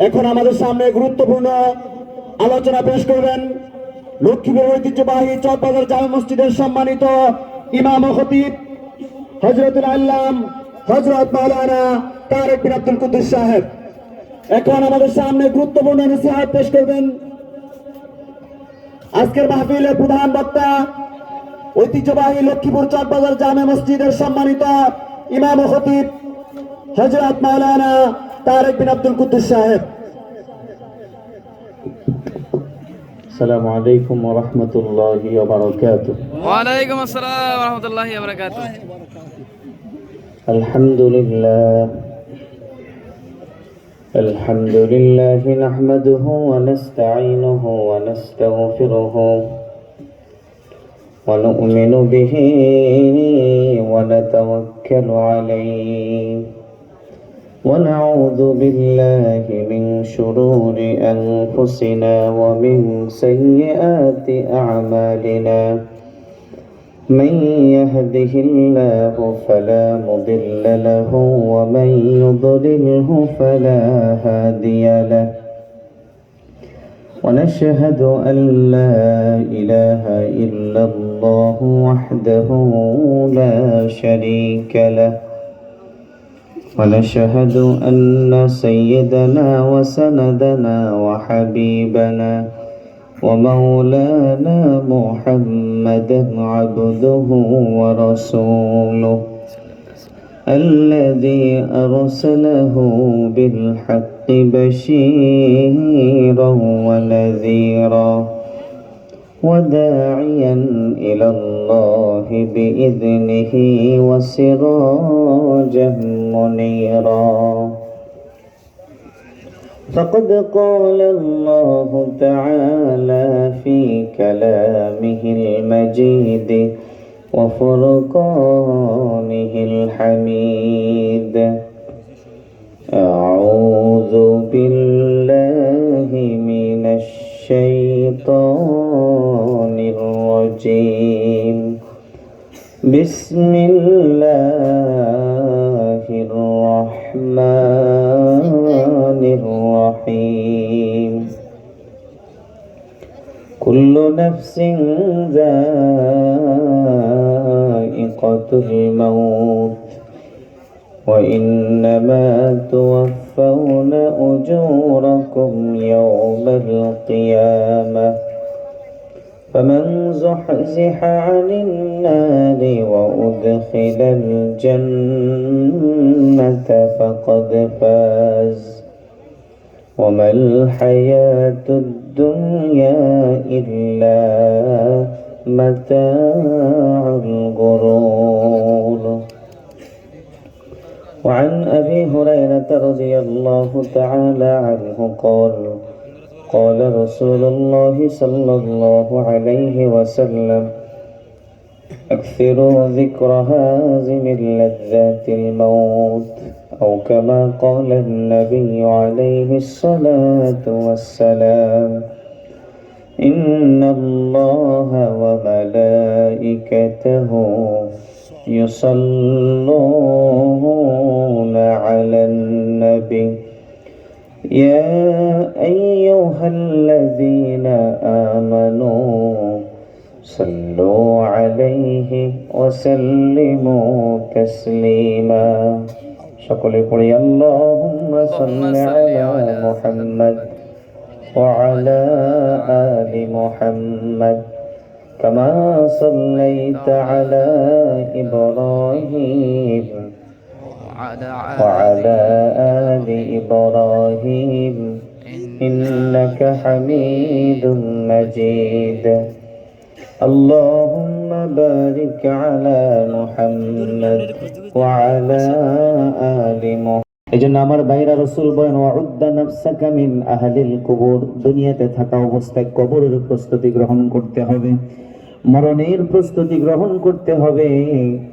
এখন আমাদের সামনে গুরুত্বপূর্ণ আলোচনা পেশ করবেন লক্ষ্মীপুর ঐতিহ্যবাহী চকবাজার জামে মসজিদের সম্মানিত ইমাম ও খতিব হযরতুল আল্লাম হযরত মাওলানা তারেক বিন আব্দুল কুদ্দুস সাহেব। এখন আমাদের সামনে গুরুত্বপূর্ণ নসিহত পেশ করবেন আজকের মাহফিলের প্রধান বক্তা ঐতিহ্যবাহী লক্ষ্মীপুর চকবাজার জামে মসজিদের সম্মানিত ইমাম ও খতিব হযরত মাওলানা তারেক বিন আব্দুল কুদ্দুস সাহেব। السلام عليكم ورحمة الله وبركاته. وعليكم السلام ورحمة الله وبركاته. الحمد لله نحمده ونستعينه ونستغفره ونؤمن به ونتوكل عليه ونعوذ بالله من شرور أنفسنا ومن سيئات أعمالنا من يهده الله فلا مضل له ومن يضلله فلا هادي له ونشهد أن لا إله إلا الله وحده لا شريك له ونشهد أن سيدنا وسندنا وحبيبنا ومولانا محمدا عبده ورسوله الذي أرسله بالحق بشيرا ونذيرا وداعيا إلى الله بإذنه وسراجا منيرا فقد قال الله تعالى في كلامه المجيد وفرقانه الحميد أعوذ بالله من الشيطان الرجيم بسم الله الرحمن الرحيم كل نفس ذائقة الموت وإنما توفون أجوركم يوم القيامة فمن زحزح عن النار وأدخل الجنة فقد فاز وما الحياة الدنيا إلا متاع الغرور. وعن أبي هريرة رضي الله تعالى عنه قال رسول الله صلى الله عليه وسلم أكثروا ذكر هازم اللذات الموت أو كما قال النبي عليه الصلاة والسلام إن الله وملائكته يصلون على النبي يا أيها الذين آمنوا صلوا عليه وسلموا تسليما. সকলে পড়ি اللهم صل على محمد وعلى آل محمد كما صليت على إبراهيم وعلى آل إبراهيم إنك حميد مجيد. اللهم بارك على محمد وعلى آل محمد. এজন্য আমার ভাইরা রাসূল বলেন ওয়াউদ্দা নাফসাকা মিন আহলিল কুবুর, দুনিয়াতে থাকা অবস্থায় কবরের প্রস্তুতি গ্রহণ করতে হবে, মরণের প্রস্তুতি গ্রহণ করতে হবে।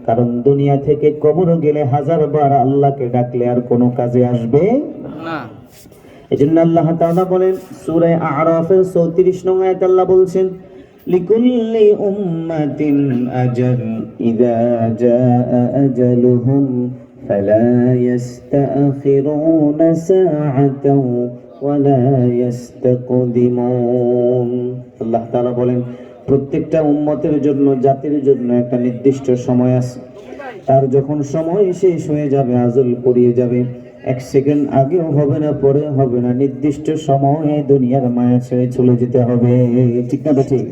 কারণ দুনিয়া থেকে কবরে গেলে হাজারবার আল্লাহকে ডাকলে আর কোনো কাজে আসবে না। এজন্য আল্লাহ তাআলা বলেন সূরা আ'রাফের 34 নং আয়াতে আল্লাহ বলছেন লিকুল্লি উম্মাতিন আজাল ইযা জাআ আজালুহুম ফালা ইস্তাখিরুনা সাআতাও ولا يستقدمون আল্লাহ তাআলা বলেন প্রত্যেকটা উম্মতের জন্য জাতির জন্য একটা নির্দিষ্ট সময় আছে তার যখন সময় শেষ হয়ে যাবে আজল পড়িয়ে যাবে এক সেকেন্ড আগেও হবে না পরে হবে না নির্দিষ্ট সময়ে দুনিয়ার মায়া ছেড়ে চলে যেতে হবে ঠিক না ঠিক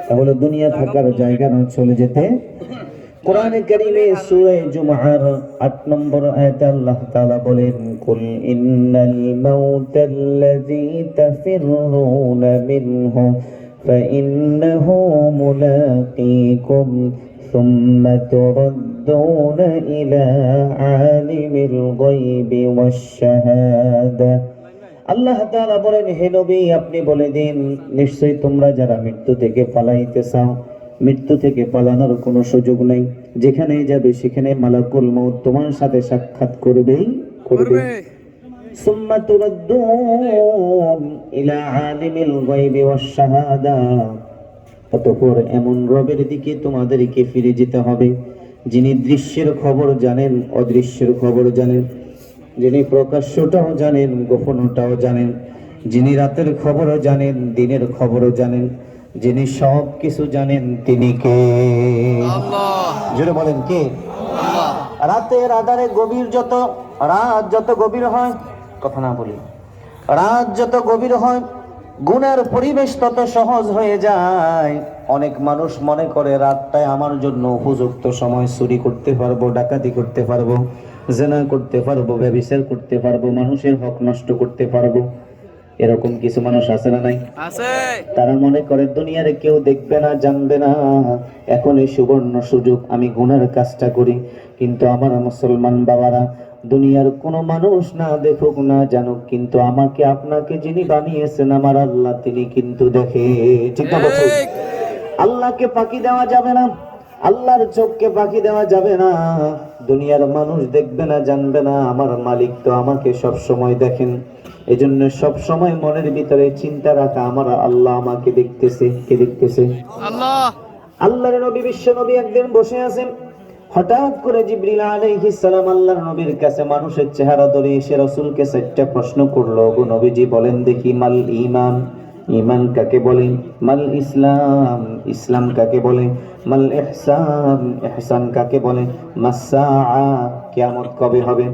তাহলে দুনিয়া থাকার জায়গা না চলে যেতে কোরআনে কারীমে সূরা জুমআর 8 নম্বর আয়াতে আল্লাহ তাআলা বলেন কুল ইন্নাল মাউতাল্লাযী তাফিররুনা মিনহু ফাইন্নাহু মুলাকীকুম সুম্মা তুরদ্দুনা ইলা আলিমিল গায়বি ওয়াশ শাহাদা আল্লাহ তাআলা বলেন হে নবী আপনি বলে দিন নিশ্চয়ই তোমরা যারা মৃত্যু থেকে পালাইতে চাও মৃত্যু থেকে পালানোর কোনো সুযোগ নেই যেখানে যাবে সেখানে মালাকুল মউত তোমার সাথে সাক্ষাৎ করবেই করবে সুম্মা তুরদ্দুন ইলা আলিমিল গায়বি ওয়াশ শাহাদা অতঃপর এমন রবের দিকে তোমাদেরকে ফিরে যেতে হবে যিনি দৃশ্যের খবর জানেন অদৃশ্যের খবর জানেন যিনি প্রকাশ্যটাও জানেন গোপনটাও জানেন যিনি রাতের খবরও জানেন দিনের খবরও জানেন যিনি সব কিছু জানেন তিনি কে আল্লাহ জোরে বলেন কে আল্লাহ রাতের আধারে গভীর যত রাত যত গভীর হয় কথা না বলি রাত যত গভীর হয় গুনার পরিবেশ তত সহজ হয়ে যায় অনেক মানুষ মনে করে রাতটায় আমার জন্য উপযুক্ত সময় চুরি করতে পারবো ডাকাতি করতে পারবো জেনা করতে পারবো ব্যভিচার করতে পারবো মানুষের হক নষ্ট করতে পারবো এরকম কিছু মানুষ আছে না নাই আছে তারা মনে করে দুনিয়ারে কেউ দেখবে না জানবে না এখন এই সুবর্ণ সুযোগ আমি গুনার কাজটা করি কিন্তু আমার মুসলমান বাবারা দুনিয়ার কোনো মানুষ না দেখুক না জানুক কিন্তু আমাকে আপনাকে যিনি বানিয়েছেন আমার আল্লাহ তিনি কিন্তু দেখে ঠিক না বলছেন ঠিক। আল্লাহকে ফাঁকি দেওয়া যাবে না আল্লাহর চোখকে ফাঁকি দেওয়া যাবে না দুনিয়ার মানুষ দেখবে না জানবে না আমার মালিক তো আমাকে সব সময় দেখেন এজন্য সব সময় মনের ভিতরে চিন্তা রাখা আমার আল্লাহ আমাকে দেখতেছে কে দেখতেছে আল্লাহ আল্লাহর নবী বিশ্ব নবী একদিন বসে আছেন হঠাৎ করে জিবরিল আলাইহিস সালাম আল্লাহর নবীর কাছে মানুষের চেহারা ধরে এসে রাসূলকে চারটা প্রশ্ন করলো গো নবীজি বলেন দেখি মাল ঈমান ঈমান কাকে বলে মাল ইসলাম ইসলাম কাকে বলে মাল ইহসান ইহসান কাকে বলে মাসসাআ কিয়ামত কবে হবে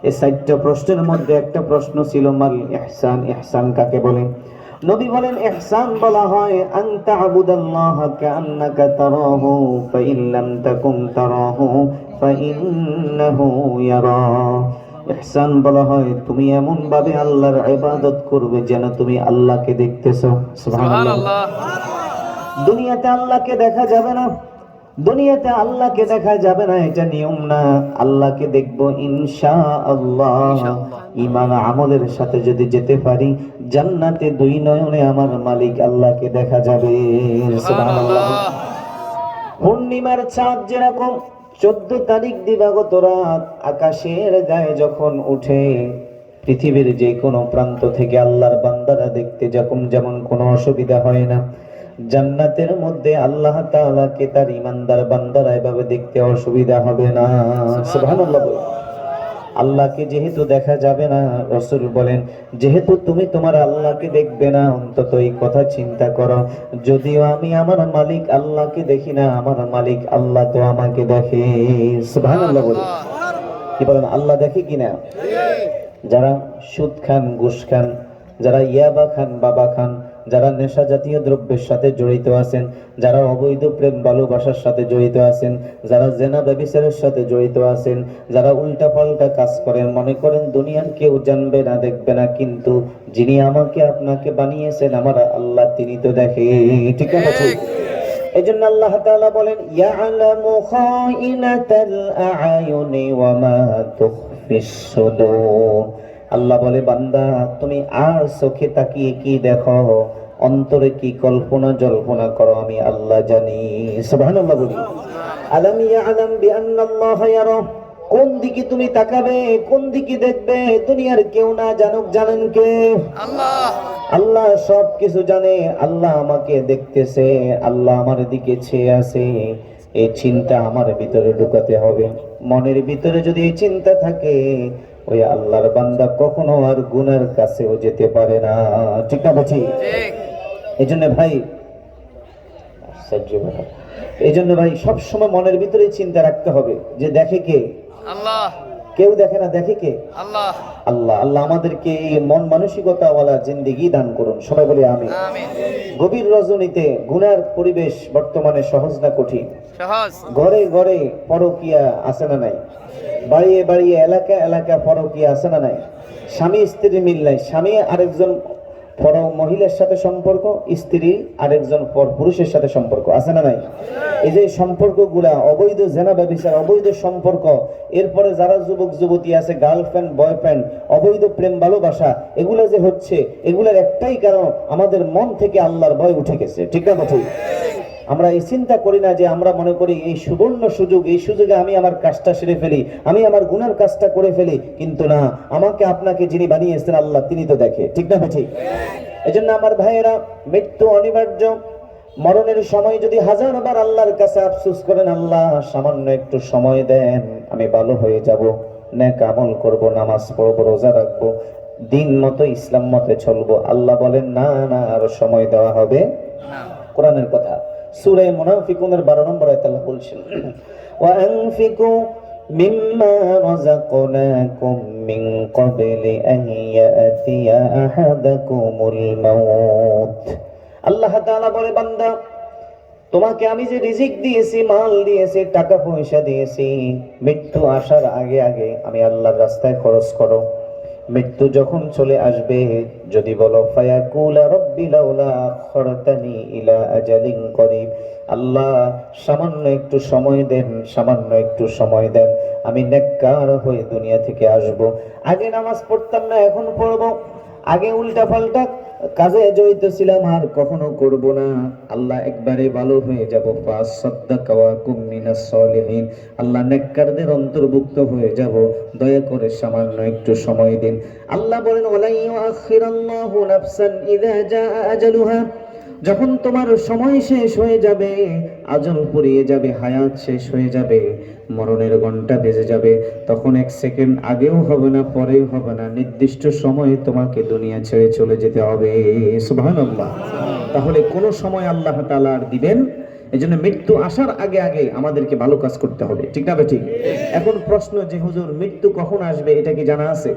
এই চারটা প্রশ্নের মধ্যে একটা প্রশ্ন ছিল মাল ইহসান ইহসান কাকে বলে নবী বলেন ইহসান বলা হয় আন তা'বুদাল্লাহা কাআন্নাকা তারাহু ফাইন লাম তাকুন তারাহু ফাইন্নাহু ইয়ারা ইহসান বলা হয় তুমি এমন ভাবে আল্লাহর ইবাদত করবে যেন তুমি আল্লাহকে দেখতেছো সুবহানাল্লাহ সুবহানাল্লাহ দুনিয়াতে আল্লাহকে দেখা যাবে না দুনিয়াতে আল্লাহকে দেখা যাবে না এটা নিয়ম না আল্লাহকে দেখবো ইনশাআল্লাহ ঈমান আমলের সাথে যদি যেতে পারি জান্নাতে দুই নয়নে আমার মালিক আল্লাহকে দেখা যাবে সুবহানাল্লাহ পূর্ণিমার চাঁদ যেরকম 14 তারিখ দিবাগত রাত আকাশের গায়ে যখন উঠে পৃথিবীর যে কোনো প্রান্ত থেকে আল্লাহর বান্দারা দেখতে যখন যেমন কোনো অসুবিধা হয় না জান্নাতের মধ্যে আল্লাহ তাআলাকে তার ঈমানদার বান্দারা এভাবে দেখতে অসুবিধা হবে না সুবহানাল্লাহ আল্লাহকে যেহেতু দেখা যাবে না রাসূল বলেন যেহেতু তুমি তোমার আল্লাহকে দেখবে না অন্তত এই কথা চিন্তা করো যদিও আমি আমার মালিক আল্লাহকে দেখি না আমার মালিক আল্লাহ তো আমাকে দেখে সুবহানাল্লাহ বলে কি বলেন আল্লাহ দেখে কিনা যারা সুদ খান ঘুষ খান যারা ইয়াবা খান বাবা খান যারা নেশা জাতীয় দ্রব্যের সাথে জড়িত আছেন যারা অবৈধ প্রেম ভালোবাসার সাথে জড়িত আছেন যারা জেনা ব্যভিচারের সাথে জড়িত আছেন যারা উল্টা পাল্টা কাজ করেন মনে করেন দুনিয়ার কেউ জানবে না দেখবে না কিন্তু যিনি আমাকে আপনাকে বানিয়েছেন আমার আল্লাহ তিনি তো দেখে ঠিক আছে এজন্য আল্লাহ তাআলা বলেন ইয়ালামু খাইনাতাল আ'য়ুনি ওয়া মা তুখফিস সুদূর আল্লাহ বলে বান্দা তুমি আর চোখে তাকিয়ে কি দেখো অন্তরে কি কল্পনা জল্পনা করো আমি আল্লাহ জানি সুবহানাল্লাহ বলি আলাম ইয়ালাম বিআন্নাল্লাহা ইয়ারা কোন দিকে তুমি তাকাবে কোন দিকে দেখবে দুনিয়ার কেউ না জানুক জানেন কে আল্লাহ আল্লাহ সব কিছু জানে আল্লাহ আমাকে দেখতেছে আল্লাহ আমার দিকে চেয়ে আছে এই চিন্তা আমার ভিতরে ঢুকাতে হবে মনের ভিতরে যদি এই চিন্তা থাকে ওই আল্লাহর বান্দা কখনো আর গুনার কাছেও যেতে পারে না। ঠিক না বুঝি? ঠিক। এই জন্য ভাই এই জন্য ভাই সবসময় মনের ভিতরে চিন্তা রাখতে হবে যে দেখে কে? আল্লাহ। কেউ দেখে না, দেখে কে? আল্লাহ। আল্লাহ। আল্লাহ আমাদেরকে এই মন মানসিকতাওয়ালা জিন্দেগি দান করুন, সবাই বলে আমিন। আমিন। গভীর রজনীতে গুনার পরিবেশ বর্তমানে সহজ না কঠিন? সহজ। ঘরে ঘরে পরকিয়া আছে না নাই? বাড়িয়ে বাড়িয়ে এলাকা এলাকা পরকিয়া আছে না নাই? স্বামী স্ত্রী মিল নাই, স্বামী আরেকজন পর মহিলার সাথে সম্পর্ক, স্ত্রী আরেকজন পর পুরুষের সাথে সম্পর্ক আছে না নাই? এই যে সম্পর্কগুলা অবৈধ জেনা ব্যভিচার, অবৈধ সম্পর্ক, এরপরে যারা যুবক যুবতী আছে গার্লফ্রেন্ড বয়ফ্রেন্ড, অবৈধ প্রেম ভালোবাসা, এগুলা যে হচ্ছে, এগুলার একটাই কারণ আমাদের মন থেকে আল্লাহর ভয় উঠে গেছে। ঠিক না ঠিক? আমরা এই চিন্তা করি না যে আমরা মনে করি এই সুবর্ণ সুযোগ, এই সুযোগে আমি আমার কাজটা সেরে ফেলি, আমি আমার গুনার কাজটা করে ফেলি, কিন্তু না, আমাকে আপনাকে যিনি বানিয়েছেন আল্লাহ, তিনি তো দেখে। ঠিক না ঠিক? এই জন্য আমার ভাইয়েরা, মৃত্যু অনিবার্য। মরণের সময় যদি হাজারবার আল্লাহর কাছে আফসোস করেন, আল্লাহ সামান্য একটু সময় দেন, আমি ভালো হয়ে যাব, নেক আমল করব, নামাজ পড়বো, রোজা রাখবো, দিন মতো ইসলাম মতে চলবো, আল্লাহ বলেন না না, আরো সময় দেওয়া হবে না। কোরআনের কথা সূরা মুনাফিকুনের 12 নম্বর আয়াতে আল্লাহ বলছেন, ওয়া আনফিকু মিম্মা রাযাকনাকুম মিন ক্বাবলি আন ইয়াতিয়া আহাদাকুমুল মাউত। আল্লাহ তাআলা বলে, বান্দা তোমাকে আমি যে রিজিক দিয়েছি, মাল দিয়েছি, টাকা পয়সা দিয়েছি, মৃত্যু আসার আগে আগে আমি আল্লাহর রাস্তায় খরচ করো। মৃত্যু যখন চলে আসবে, যদি বলো ফায়াকুলা রব্বি লাউলা আখরতানি ইলা আজালিন করিব, আল্লাহ সামান্য একটু সময় দেন, সামান্য একটু সময় দেন, আমি নেককার হয়ে দুনিয়া থেকে আসব। আগে নামাজ পড়তাম না, এখন পড়বো। আগে উল্টা পাল্টা কাজে জড়িত ছিলাম, আর কখনো করব না। আল্লাহ একবারে ভালো হয়ে যাব, ফাসাদ্দাকা ওয়া কুম মিনাস সলিহিন, আল্লাহ নেককারদের অন্তর্ভুক্ত হয়ে যাব, দয়া করে সামান্য একটু সময় দিন। আল্লাহ বলেন, ওয়ালা ইউআখিরাল্লাহু নাফসান ইযা জাআ আজালুহা, যখন তোমার সময় শেষ হয়ে যাবে, আজল ফুরিয়ে যাবে, হায়াত শেষ হয়ে যাবে, মরণের ঘন্টা বেজে যাবে, তখন এক সেকেন্ড আগেও হবে না, পরেও হবে না, নির্দিষ্ট সময়ে তোমাকে দুনিয়া ছেড়ে চলে যেতে হবে। সুবহানাল্লাহ। তাহলে কোন সময় আল্লাহ তাআলা আর দিবেন। এজন্য মৃত্যু আসার আগে আগে আমাদেরকে ভালো কাজ করতে হবে। ঠিক না ঠিক? এখন প্রশ্ন যে হুজুর মৃত্যু কখন আসবে, এটা কি জানা আছে?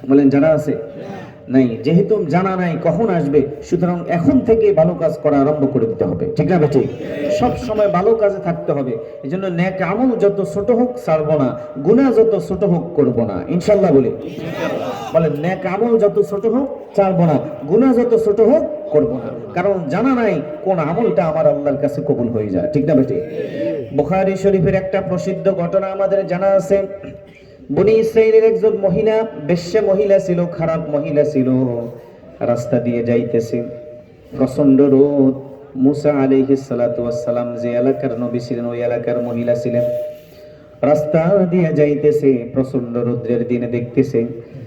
বলেন জানা আছে? নাই। যেহেতু জানা নাই কখন আসবে, সুতরাং এখন থেকে ভালো কাজ করা আরম্ভ করে দিতে হবে। ঠিক না ঠিক? সব সময় ভালো কাজে থাকতে হবে। এজন্য নেক আমল যত ছোট হোক ছাড়বো না, গুনাহ যত ছোট হোক করব না, ইনশাআল্লাহ বলি। বলেন নেক আমল যত ছোট হোক ছাড়বো না, গুনাহ যত ছোট হোক করব না, কারণ জানা নাই কোন আমলটা আমার আল্লাহর কাছে কবুল হয়ে যায়। ঠিক না ঠিক? বুখারী শরীফের একটা প্রসিদ্ধ ঘটনা আমাদের জানা আছে। বনি ইসরাইলের একজন মহিলা, বেশ্যা মহিলা ছিল, খারাপ মহিলা ছিল, রাস্তা দিয়ে যাইতেছে, প্রচন্ড রোদ। মুসা আলাইহিস সালাতু ওয়াস সালাম যে এলাকার নবী ছিলেন, ওই এলাকার মহিলা ছিলেন। রাস্তা দিয়ে যাইতেছে, প্রচন্ড রোদ্রের দিনে দেখতেছে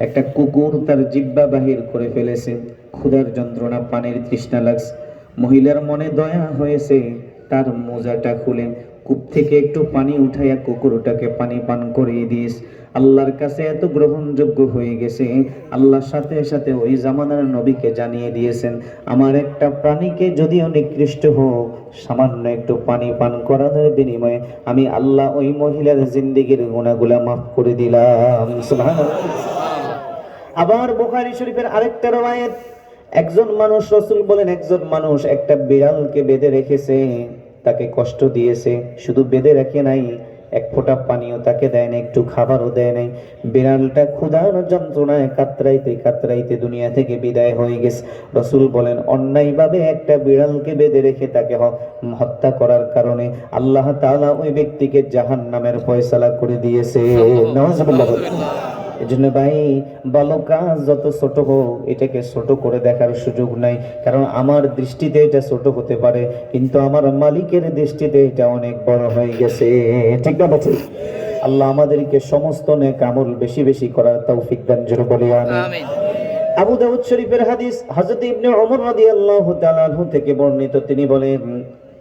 একটা কুকুর তার জিহ্বা বাহির করে ফেলেছে। ক্ষুধার যন্ত্রণা, পানির তৃষ্ণা লাগছে। মহিলার মনে দয়া হয়েছে, তার মোজাটা খুলে কূপ থেকে একটু পানি উঠাইয়া কুকুরটাকে পানি পান করিয়ে দিয়েছে। আল্লাহর কাছে এত গ্রহণযোগ্য হয়ে গেছে, আল্লাহর সাথে সাথে ওই জামানার নবীকে জানিয়ে দিয়েছেন, আমার একটা প্রাণীকে যদিও নিকৃষ্ট হোক, সামান্য একটু পানি পান করানোর বিনিময়ে আমি আল্লাহ ওই মহিলার জিন্দেগির গুনাহগুলা মাফ করে দিলাম। সুবহানাল্লাহ। আবার বুখারী শরীফের আরেকটা রওয়ায়াত, একজন মানুষ, রাসূল বলেন একজন মানুষ একটা বিড়ালকে বেঁধে রেখেছে, তাকে কষ্ট দিয়েছে, শুধু বেঁধে রাখে নাই, এক ফোঁটা পানিও তাকে দেয় না, একটু খাবারও দেয় নাই। বিড়ালটা ক্ষুধার যন্ত্রণায় কাতরাইতে কাতরাইতে দুনিয়া থেকে বিদায় হয়ে গেছে। রাসূল বলেন অন্যায়ভাবে একটা বিড়ালকে বেঁধে রেখে তাকে হত্যা করার কারণে আল্লাহ তাআলা ওই ব্যক্তিকে জাহান্নামের ফয়সালা করে দিয়েছে। নাউজুবিল্লাহ। এজন্য ভাই, ভালো কাজ যত ছোট হোক, এটাকে ছোট করে দেখার সুযোগ নাই, কারণ আমার দৃষ্টিতে এটা ছোট হতে পারে, কিন্তু আমার মালিকের দৃষ্টিতে এটা অনেক বড় হয়ে গেছে। ঠিক না ঠিক? আল্লাহ আমাদেরকে সমস্ত নেক আমল বেশি বেশি করার তৌফিক দান করুন, বলি আমিন। আবু দাউদ শরীফের হাদিস, হযরত ইবনে ওমর রাদিয়াল্লাহু তাআলা আনহু থেকে বর্ণিত, তিনি বলেন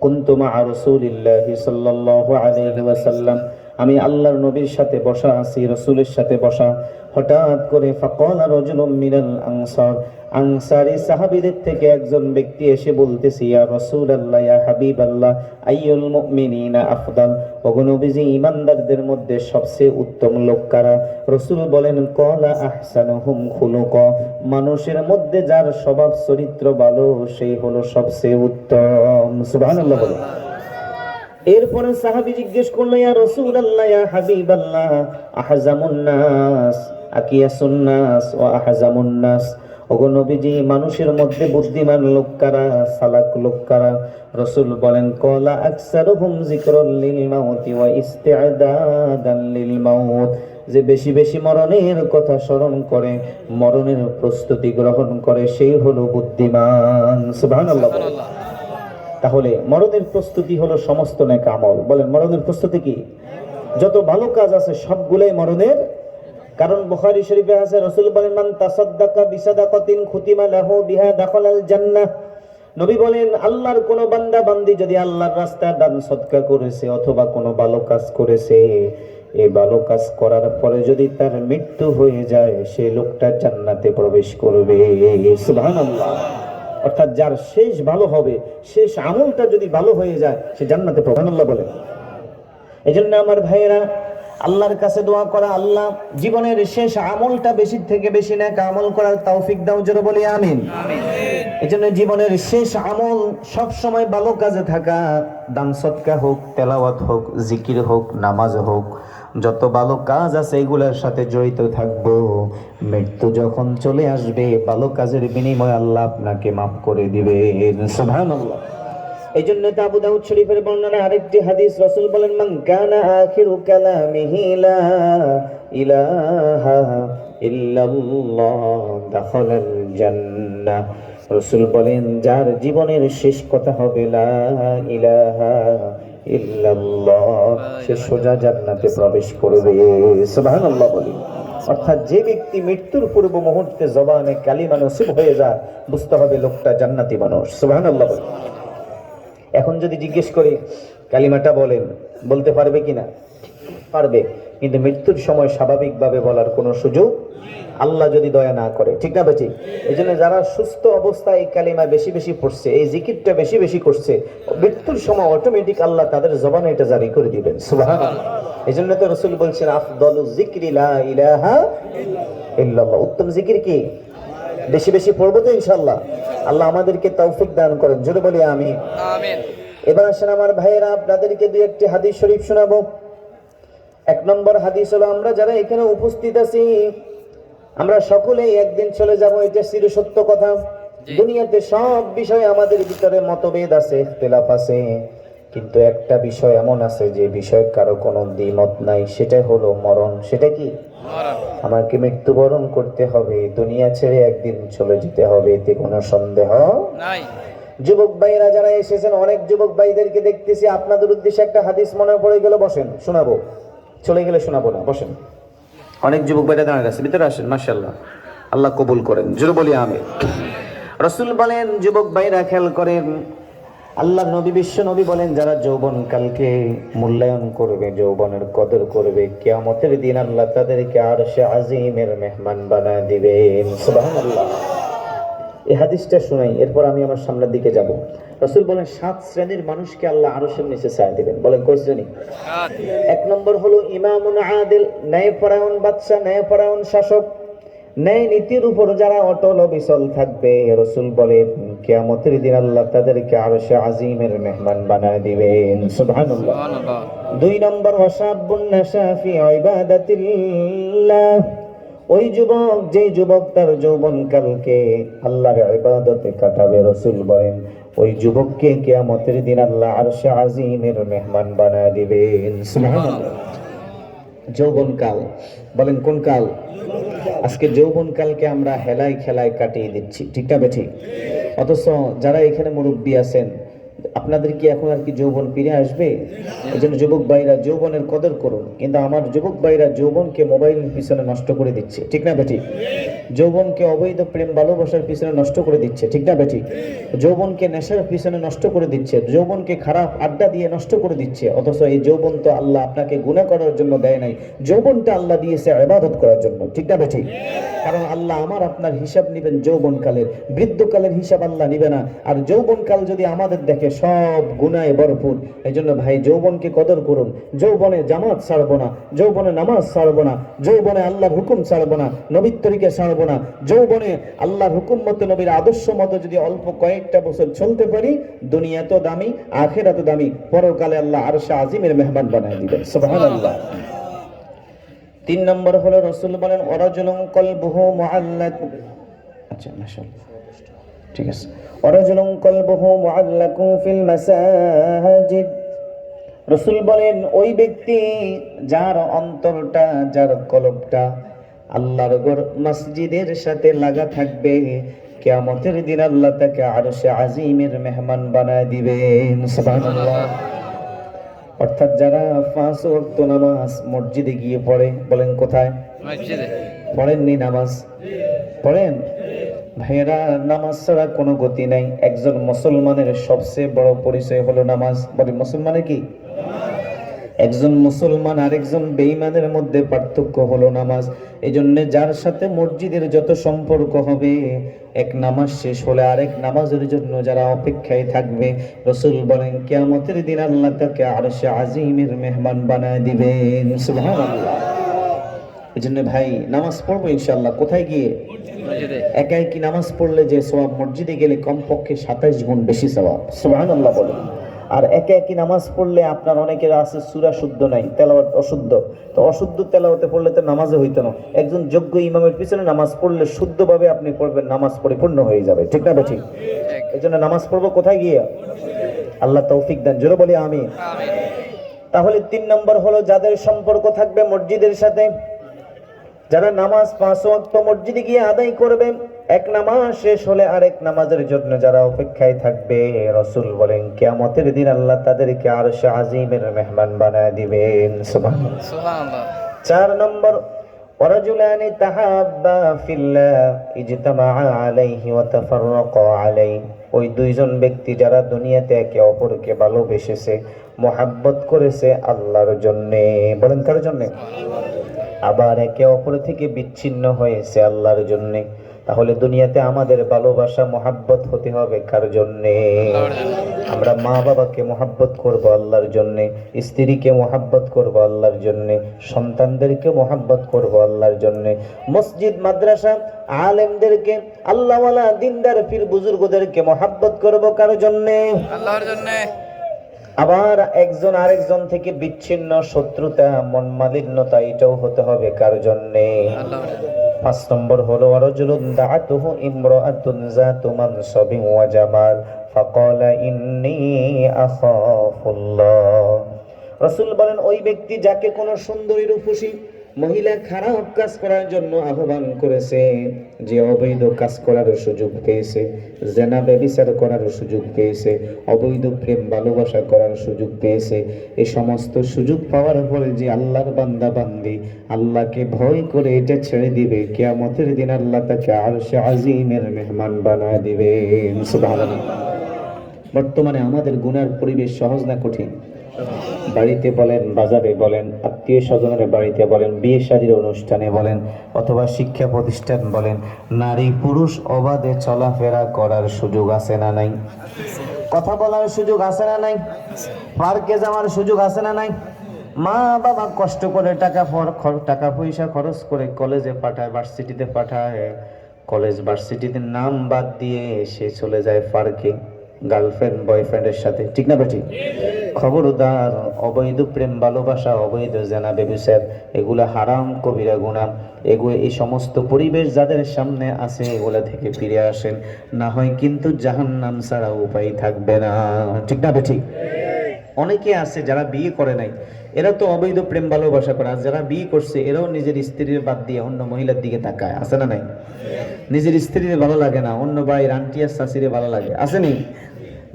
কুনতু মা রাসূলিল্লাহি সাল্লাল্লাহু আলাইহি ওয়াসাল্লাম, আমি আল্লাহর নবীর সাথে বসা আছি, রাসূলের সাথে বসা। হঠাৎ করে ফাকালা রাজুলুম মিনাল আনসার, আনসারী সাহাবীদের থেকে একজন ব্যক্তি এসে বলতেছে, ইয়া রাসূলুল্লাহ, ইয়া হাবিবাল্লাহ, আইয়ুল মুমিনিনা আফদাল, ওগো নবীজি, ঈমানদারদের মধ্যে সবচেয়ে উত্তম লোক কারা? রাসূল বলেন, ক্বালা আহসানুহুম খুলুকা, মানুষের মধ্যে যার স্বভাব চরিত্র ভালো সেই হলো সবচেয়ে উত্তম। সুবহানাল্লাহ বলে। এরপরে সাহাবী জিজ্ঞেস করলো, ইয়া রাসূলুল্লাহ, ইয়া হাবিবাল্লাহ, আহজামুন নাস আকিয়াসুন নাস ওয়া আহজামুন নাস, ওগো নবীজি, মানুষের মধ্যে বুদ্ধিমান লোক কারা, সালাক লোক কারা? রাসূল বলেন, ক্বালা আকসারুহুম যিকরাল লিল মাউতি ওয়া ইসতি'দাদান লিল মাউত, যে বেশি বেশি মরণের কথা স্মরণ করে, মরণের প্রস্তুতি গ্রহণ করে, সেই হলো বুদ্ধিমান। সুবহানাল্লাহ। তাহলে মরণের প্রস্তুতি হলো সমস্ত নেক আমল। বলেন, মরণের প্রস্তুতি কি? যত ভালো কাজ আছে সবগুলাই মরণের। কারণ বুখারী শরীফে আছে, রাসূল বলেন, মান তাসাদদাকা বিসাদাকাতিন খুতিমা লাহু বিহা দাখালাল জান্নাহ। নবী বলেন, আল্লাহর কোন বান্দা বান্দি যদি আল্লাহর রাস্তায় দান সদকা করেছে অথবা কোনো ভালো কাজ করেছে, এই ভালো কাজ করার পরে যদি তার মৃত্যু হয়ে যায়, সেই লোকটা জান্নাতে প্রবেশ করবে। সুবহানাল্লাহ। অর্থাৎ যার শেষ ভালো হবে, শেষ আমলটা যদি ভালো হয়ে যায়, সে জান্নাতে প্রবেশ। সুবহানাল্লাহ বলে। এজন্য আমার ভাইয়েরা, আল্লাহর কাছে দোয়া করা, আল্লাহ জীবনের শেষ আমলটা বেশি থেকে বেশি নেক আমল করার তৌফিক দাও, জোরে বলি আমিন। এজন্য জীবনের শেষ আমল সব সময় ভালো কাজে থাকা, দান সদকা হোক, তেলাওয়াত হোক, জিকির হোক, নামাজ হোক, যত ভালো কাজ আছে এগুলোর সাথে জড়িত থাকবো। মৃত্যু যখন চলে আসবে, ভালো কাজের বিনিময়ে আল্লাহ আপনাকে মাফ করে দিবে। সুবহানাল্লাহ। এই জন্য তো আবু দাউদ শরীফের বর্ণনা আরেকটি হাদিস, রাসূল বলেন, মান কানা আখিরু কালামিহি লা ইলাহা ইল্লাল্লাহ দাখালাল জান্নাহ। রাসূল বলেন, যার জীবনের শেষ কথা হবে লা ইলাহা ইল্লাল্লাহ, সে সোজা জান্নাতে প্রবেশ করবে। সুবহানাল্লাহ বলি। অর্থাৎ যে ব্যক্তি মৃত্যুর পূর্ব মুহূর্তে জবানে কালিমা নসিব হয়ে যায়, বুঝতে হবে লোকটা জান্নাতি মানুষ। সুবহানাল্লাহ বলি। এখন যদি জিজ্ঞেস করি কালিমাটা বলেন, বলতে পারবে কিনা? পারবে, কিন্তু মৃত্যুর সময় স্বাভাবিকভাবে বলার কোনো সুযোগ আল্লাহ যদি দয়া না করে, ঠিক না বেঠিক? এই জন্য যারা সুস্থ অবস্থায় এই কালিমা বেশি বেশি পড়ছে, এই জিকিরটা বেশি বেশি করছে, মৃত্যুর সময় অটোমেটিক আল্লাহ তাদের জবানে এটা জারি করে দিবেন। সুবহানাল্লাহ। এই জন্য তো রাসূল বলছেন, আফদালু যিকরি লা ইলাহা ইল্লাল্লাহ। উত্তম জিকির কি? বেশি বেশি পড়বো তো ইনশাআল্লাহ। আল্লাহ আমাদেরকে তৌফিক দান করেন, জোরে বলি আমিন। আমিন। এবার আসেন আমার ভাইয়েরা, আপনাদেরকে দুই একটি হাদিস শরীফ শোনাবো। এক নম্বর হাদিস হলো, আমরা যারা এখানে উপস্থিত আছি, আমরা সকলেই একদিন চলে যাব, এটা চিরসত্য কথা। দুনিয়াতে সব বিষয়ে আমাদের ভিতরে মতভেদ আছে, ইখতিলাফ আছে, কিন্তু একটা বিষয় এমন আছে যে বিষয়ে কারো কোনো দ্বিমত নাই, সেটা হলো মরণ। সেটা কি? আমাকে মৃত্যুবরণ করতে হবে, দুনিয়া ছেড়ে একদিন চলে যেতে হবে, এতে কোনো সন্দেহ নাই। যুবক ভাইরা যারা এসেছেন, অনেক যুবক ভাইদেরকে দেখতেছি, আপনাদের উদ্দেশ্যে একটা হাদিস মনে পড়ে গেল, বসেন শোনাবো। চলে গেলে শোনাবো না, বসেন। অনেক যুবক ভাইরা দাঁড়িয়ে আছে, ভিতরে আসেন। মাশাআল্লাহ, আল্লাহ কবুল করেন, জোরে বলি আমিন। রাসূল বলেন, যুবক ভাইরা খেয়াল করেন, আল্লাহ নবী, বিশ্ব নবী বলেন, যারা যৌবন কালকে মূল্যায়ন করবে, যৌবনের কদর করবে, কিয়ামতের দিন আল্লাহ তাদেরকে আরশে আজিমের মেহমান বানায় দিবেন। সুবহানাল্লাহ। এই হাদিসটা শুনাই, এরপর আমি আমার সামনের দিকে যাব। রাসূল বলেন, 7 শ্রেণীর মানুষকে আল্লাহ আরশের নিচে ছায়া দিবেন। বলেন কয় শ্রেণী? 1 নম্বর হলো ইমামুন আদিল, ন্যায়পরায়ণ বাদশা, ন্যায়পরায়ণ শাসক, ন্যায় নীতির উপর যারা অটল অবিচল থাকবে। রাসূল বলেন, কিয়ামতের দিন আল্লাহ তাদেরকে আরশে আজিমের মেহমান বানায় দিবেন। সুবহানাল্লাহ। 2 নম্বর, ওয়াশাবুন নাশা ফি ইবাদাতিল্লাহ, ওই যুবক, যে যুবক তার যৌবনকালকে আল্লাহর ইবাদতে কাটাবে, রাসূল বলেন, ওই যুবককে কিয়ামতের দিন আল্লাহ আরশে আজিমের মেহমান বানায় দিবেন। সুবহানাল্লাহ। যৌবনকাল, বলেন কোন কাল? আজকে যৌবনকালকে আমরা হেলায় খেলায় কাটিয়ে দিচ্ছি, ঠিক না বেঠিক? অথচ যারা এখানে মুরব্বী আছেন, আপনাদের কি এখন আর কি যৌবন ফিরে আসবে? এই জন্য যুবক ভাইরা যৌবনের কদর করুন। কিন্তু আমার যুবক ভাইরা যৌবনকে মোবাইলের পিছনে নষ্ট করে দিচ্ছে, ঠিক না বেঠিক? যৌবনকে অবৈধ প্রেম ভালোবাসার পিছনে নষ্ট করে দিচ্ছে, ঠিক না বেঠিক? যৌবনকে নেশার পিছনে নষ্ট করে দিচ্ছে, যৌবনকে খারাপ আড্ডা দিয়ে নষ্ট করে দিচ্ছে। অথচ এই যৌবন তো আল্লাহ আপনাকে গুনাহ করার জন্য দেয় নাই, যৌবনটা আল্লাহ দিয়েছে ইবাদত করার জন্য, ঠিক না বেঠিক? কারণ আল্লাহ আমার আপনার হিসাব নেবেন যৌবনকালের, বৃদ্ধকালের হিসাব আল্লাহ নিবে না। আর যৌবনকাল যদি আমাদের দেখে সব গুনাহে ভরপুর। এই জন্য ভাই যৌবনকে কদর করুন। যৌবনে জামাত ছাড়বো না, যৌবনে নামাজ ছাড়বো না, যৌবনে আল্লাহর হুকুম ছাড়বো না, নবীর তরিকা ছাড়বো না। যৌবনে আল্লাহর হুকুম মতো নবীর আদর্শ মতো যদি অল্প কয়েকটা বছর চলতে পারি, দুনিয়া তো দামি, আখিরাত তো দামি, পরকালে আল্লাহ আরশে আজিমের মেহমান বানায় দিবেন। সুবহানাল্লাহ। 3 নম্বর হলো রাসূল বলেন ওয়ারাজুলুন কলবুহু মুআল্লাক, আচ্ছা মাশাআল্লাহ, ঠিক আছে। ওয়ারাজুলুন কলবুহু মুআল্লাকুন ফিল মাসাজিদ, রাসূল বলেন ওই ব্যক্তি যার অন্তরটা, যার কলবটা আল্লাহর ঘর মসজিদের সাথে লাগা থাকবে, কিয়ামতের দিন আল্লাহ তাকে আরশে আজিমের মেহমান বানায় দিবেন। সুবহানাল্লাহ। অর্থাৎ যারা 5 ওয়াক্ত নামাজ মসজিদে গিয়ে পড়ে, বলেন কোথায় মসজিদে পড়েননি নামাজ? পড়েন ভাইয়েরা, নামাজ ছাড়া কোনো গতি নাই। একজন মুসলমানের সবচেয়ে বড় পরিচয় হলো নামাজ। বলে মুসলমানের কি? একজন মুসলমান আর একজন বেঈমানের মধ্যে পার্থক্য হলো নামাজ। এই জন্য যার সাথে মসজিদের যত সম্পর্ক হবে, এক নামাজ শেষ হলে আরেক নামাজের জন্য যারা অপেক্ষায় থাকবে, রাসূল বলেন কিয়ামতের দিন আল্লাহ তাকে আরশে আজিমের মেহমান বানায় দিবেন। সুবহানাল্লাহ। এই জন্য ভাই নামাজ পড়বো ইনশাআল্লাহ। কোথায় গিয়ে? মসজিদে। একাই কি নামাজ পড়লে যে সওয়াব, মসজিদে গেলে কমপক্ষে 27 গুণ বেশি সওয়াব। সুবহানাল্লাহ বলেন। আর একা একই নামাজ পড়লে আপনার অনেকের আছে সূরা শুদ্ধ নাই, তেলাওয়াত অশুদ্ধ। তো অশুদ্ধ তেলাওয়াতে পড়লে তো নামাজে হইতো না। একজন যোগ্য ইমামের পিছনে নামাজ পড়লে শুদ্ধভাবে আপনি পড়বেন, নামাজ পরিপূর্ণ হয়ে যাবে, ঠিক না ঠিক? এই জন্য নামাজ পড়বো কোথায় গিয়ে? আল্লাহ তৌফিক দেন, জোরে বলি আমিন। তাহলে 3 নম্বর হলো যাদের সম্পর্ক থাকবে মসজিদের সাথে, যারা নামাজ 5 ওয়াক্ত মসজিদে গিয়ে আদায় করবে, এক নামাজ শেষ হলে আরেক নামাজের জন্য যারা অপেক্ষায় থাকবে, রাসূল বলেন কিয়ামতের দিন আল্লাহ তাদেরকে আরশে আজিমের মেহমান বানায় দিবেন। সুবহানাল্লাহ। সুবহানাল্লাহ। 4 নম্বর ওয়ারাজুলানি তাহাব্বা ফিল্লাহ ইজতামা আলাইহি ওয়া তাফাররাকা আলাইহি, ওই দুইজন ব্যক্তি যারা দুনিয়াতে একে অপরকে ভালোবেসেছে, মোহাব্বত করেছে আল্লাহর জন্য। বলেন কার জন্য? আবার একে অপর থেকে বিচ্ছিন্ন হয়েছে আল্লাহর জন্য। তাহলে দুনিয়াতে আমাদের ভালোবাসা মোহাব্বত হতে হবে কার জন্য? আমরা মা বাবাকে মোহাব্বত করব আল্লাহর জন্য, স্ত্রীকে মোহাব্বত করব আল্লাহর জন্য, সন্তানদেরকে মোহাব্বত করব আল্লাহর জন্য, মসজিদ মাদ্রাসা আলেমদেরকে, আল্লাহওয়ালা দিনদার পীর বুজুর্গদেরকে মোহাব্বত করব কার জন্য? আল্লাহর জন্য। আবার একজন আরেকজন থেকে বিচ্ছিন্ন, শত্রুতা, মন মালিন্যতা, এটাও হতে হবে কার জন্য? আল্লাহর জন্য। 5 নম্বর হলো ওয়ারাজুলুন দাআতুহু ইমরাআতুন যাতু মানসাবিন ওয়া জামাল ফাকালা ইন্নী আখাফুল্লাহ, রাসূল বলেন ওই ব্যক্তি যাকে কোন সুন্দরী রূপসী মহিলা খারাপ কাজ করার জন্য আহ্বান করেছে, যে অবৈধ কাজ করার সুযোগ পেয়েছে, জেনা ব্যভিচার করার সুযোগ পেয়েছে, অবৈধ প্রেম ভালোবাসা করার সুযোগ পেয়েছে, এই সমস্ত সুযোগ পাওয়ার পরে যে আল্লাহর বান্দা বান্দি আল্লাহকে ভয় করে এটা ছেড়ে দিবে, কিয়ামতের দিন আল্লাহ তাকে আরশে আজিমের মেহমান বানায় দিবেন। সুবহানাল্লাহ। বর্তমানে আমাদের গুনার পরিবেশ সহজ না কঠিন? বাড়িতে বলেন, বাজারে বলেন, আত্মীয় স্বজনের বাড়িতে বলেন, বিয়ে শাদীর অনুষ্ঠানে বলেন, অথবা শিক্ষা প্রতিষ্ঠান বলেন, নারী পুরুষ অবাধে চলাফেরা করার সুযোগ আছে না নাই? কথা বলার সুযোগ আছে না নাই? পার্কে যাওয়ার সুযোগ আছে না নাই? মা বাবা কষ্ট করে টাকা পয়সা খরচ করে কলেজে পাঠায়, ভার্সিটিতে পাঠায়, কলেজ ভার্সিটিতে নাম বাদ দিয়ে সে চলে যায় পার্কে গার্লফ্রেন্ড বয়ফ্রেন্ডের সাথে, ঠিক না বেটি? খবরদার, অবৈধ প্রেম ভালোবাসা, অবৈধ জেনা ব্যভিচার, এগুলা হারাম কবিরা গুনাহ। এই সমস্ত পরিবেশ যাদের সামনে আছে এগুলা থেকে ফিরে আসেন, না হয় কিন্তু জাহান্নাম ছাড়া উপায় থাকবে না, ঠিক না বেটি? অনেকে আছে যারা বিয়ে করে নাই, এরা তো অবৈধ প্রেম ভালোবাসা করে, আর যারা বিয়ে করছে এরাও নিজের স্ত্রীর বাদ দিয়ে অন্য মহিলার দিকে তাকায়, আছে না নাই? নিজের স্ত্রীর ভালো লাগে না, অন্য ভাইয়ের আন্টি আর শাশুড়ি ভালো লাগে, আছে নি?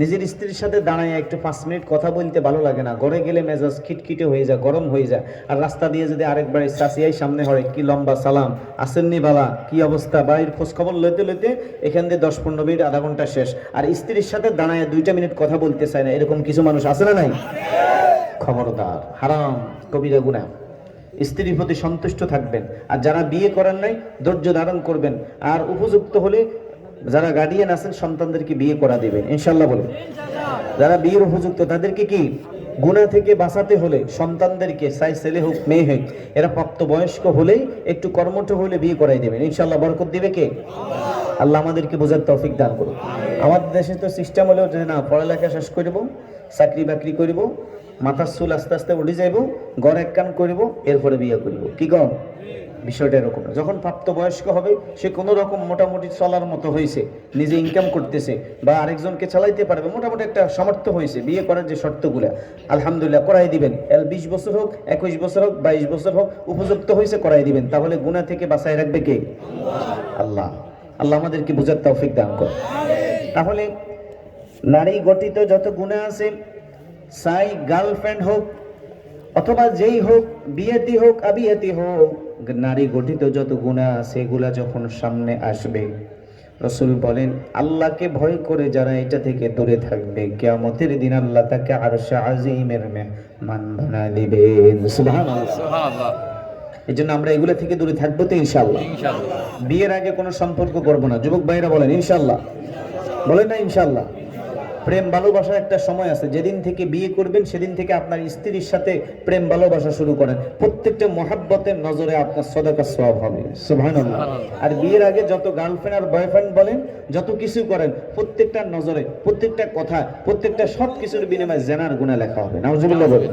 নিজের স্ত্রীর সাথে দাঁড়ায় একটু 5 মিনিট কথা বলতে ভালো লাগে না, ঘরে গেলে মেজাজ খিটখিটে হয়ে যায়, গরম হয়ে যায়। আর রাস্তা দিয়ে যদি আরেকবার চাষিয়াই সামনে হয়, কি লম্বা সালাম, আসেননি বালা, কি অবস্থা, বাড়ির খোঁজ খবর লইতে লইতে এখান দিয়ে 10-15 মিনিট, আধা ঘন্টা শেষ। আর স্ত্রীর সাথে দাঁড়ায় 2 মিনিট কথা বলতে চায় না, এরকম কিছু মানুষ আছে না নাই? খবরদার, হারাম, কবিরা গুনাহ। স্ত্রীর প্রতি সন্তুষ্ট থাকবেন। আর যারা বিয়ে করেন নাই, ধৈর্য ধারণ করবেন। আর উপযুক্ত হলে যারা গার্ডিয়ান আছেন, সন্তানদেরকে বিয়ে করা দিবেন ইনশাল্লাহ। বলে যারা বিয়ের উপযুক্ত তাদেরকে কি গুনাহ থেকে বাঁচাতে হলে সন্তানদেরকে, চাই ছেলে হোক মেয়ে হোক, এরা প্রাপ্তবয়স্ক হলেই একটু কর্মঠ হলে বিয়ে করাই দেবেন ইনশাল্লাহ। বরকত দিবে কে? আল্লাহ আমাদেরকে বোঝার তৌফিক দান করুন। আমাদের দেশে তো সিস্টেম হলো যে না, পড়ালেখা শেষ করব, চাকরি বাকরি করব, মাথার চুল আস্তে আস্তে উঠে যাইব, ঘর এক কান করব, এরপরে বিয়ে করব। কি কম? বিষয়টা এরকম না। যখন প্রাপ্তবয়স্ক হবে, সে কোনো রকম মোটামুটি চলার মতো হয়েছে, নিজে ইনকাম করতেছে বা আরেকজনকে চালাইতে পারবে, মোটামুটি একটা সামর্থ্য হয়েছে, বিয়ে করার যে শর্তগুলা আলহামদুলিল্লাহ করাই দিবেন। 20 বছর হোক, 21 বছর হোক, 22 বছর হোক, উপযুক্ত হয়েছে করাই দিবেন। তাহলে গুনাহ থেকে বাঁচায় রাখবে কে? আল্লাহ। আল্লাহ আমাদেরকে বুঝার তৌফিক দান করুন। তাহলে নারী গঠিত যত গুনাহ আছে, চাই গার্লফ্রেন্ড হোক অথবা যেই হোক, বিয়েতি হোক আবিয়েতি হোক, নারী গঠিত যত গুনাহ আছে এগুলা যখন সামনে আসবে, রাসূল বলেন আল্লাহকে ভয় করে যারা এটা থেকে দূরে থাকবে, কিয়ামতের দিন আল্লাহ তাকে আরশে আজিমের মেহমান বানায় দিবেন। সুবহানাল্লাহ, সুবহানাল্লাহ। এজন্য আমরা এগুলা থেকে দূরে থাকবো তো ইনশাআল্লাহ। ইনশাআল্লাহ। বিয়ের আগে কোনো সম্পর্ক করব না। যুবক ভাইরা বলেন ইনশাআল্লাহ, বলেন না ইনশাআল্লাহ। প্রেম ভালোবাসার একটা সময় আছে, যেদিন থেকে বিয়ে করবেন সেদিন থেকে আপনার স্ত্রীর সাথে প্রেম ভালোবাসা শুরু করেন। প্রত্যেকটা মহাব্বতের নজরে আপনার সদাকা সওয়াব হবে। সুবহানাল্লাহ। আর বিয়ের আগে যত গার্লফ্রেন্ড আর বয়ফ্রেন্ড বলেন, যত কিছু করেন, প্রত্যেকটার নজরে, প্রত্যেকটা কথা, প্রত্যেকটা সব কিছুর বিনিময়ে জিনার গুনাহ লেখা হবে। নাউজুবিল্লাহ বলেন।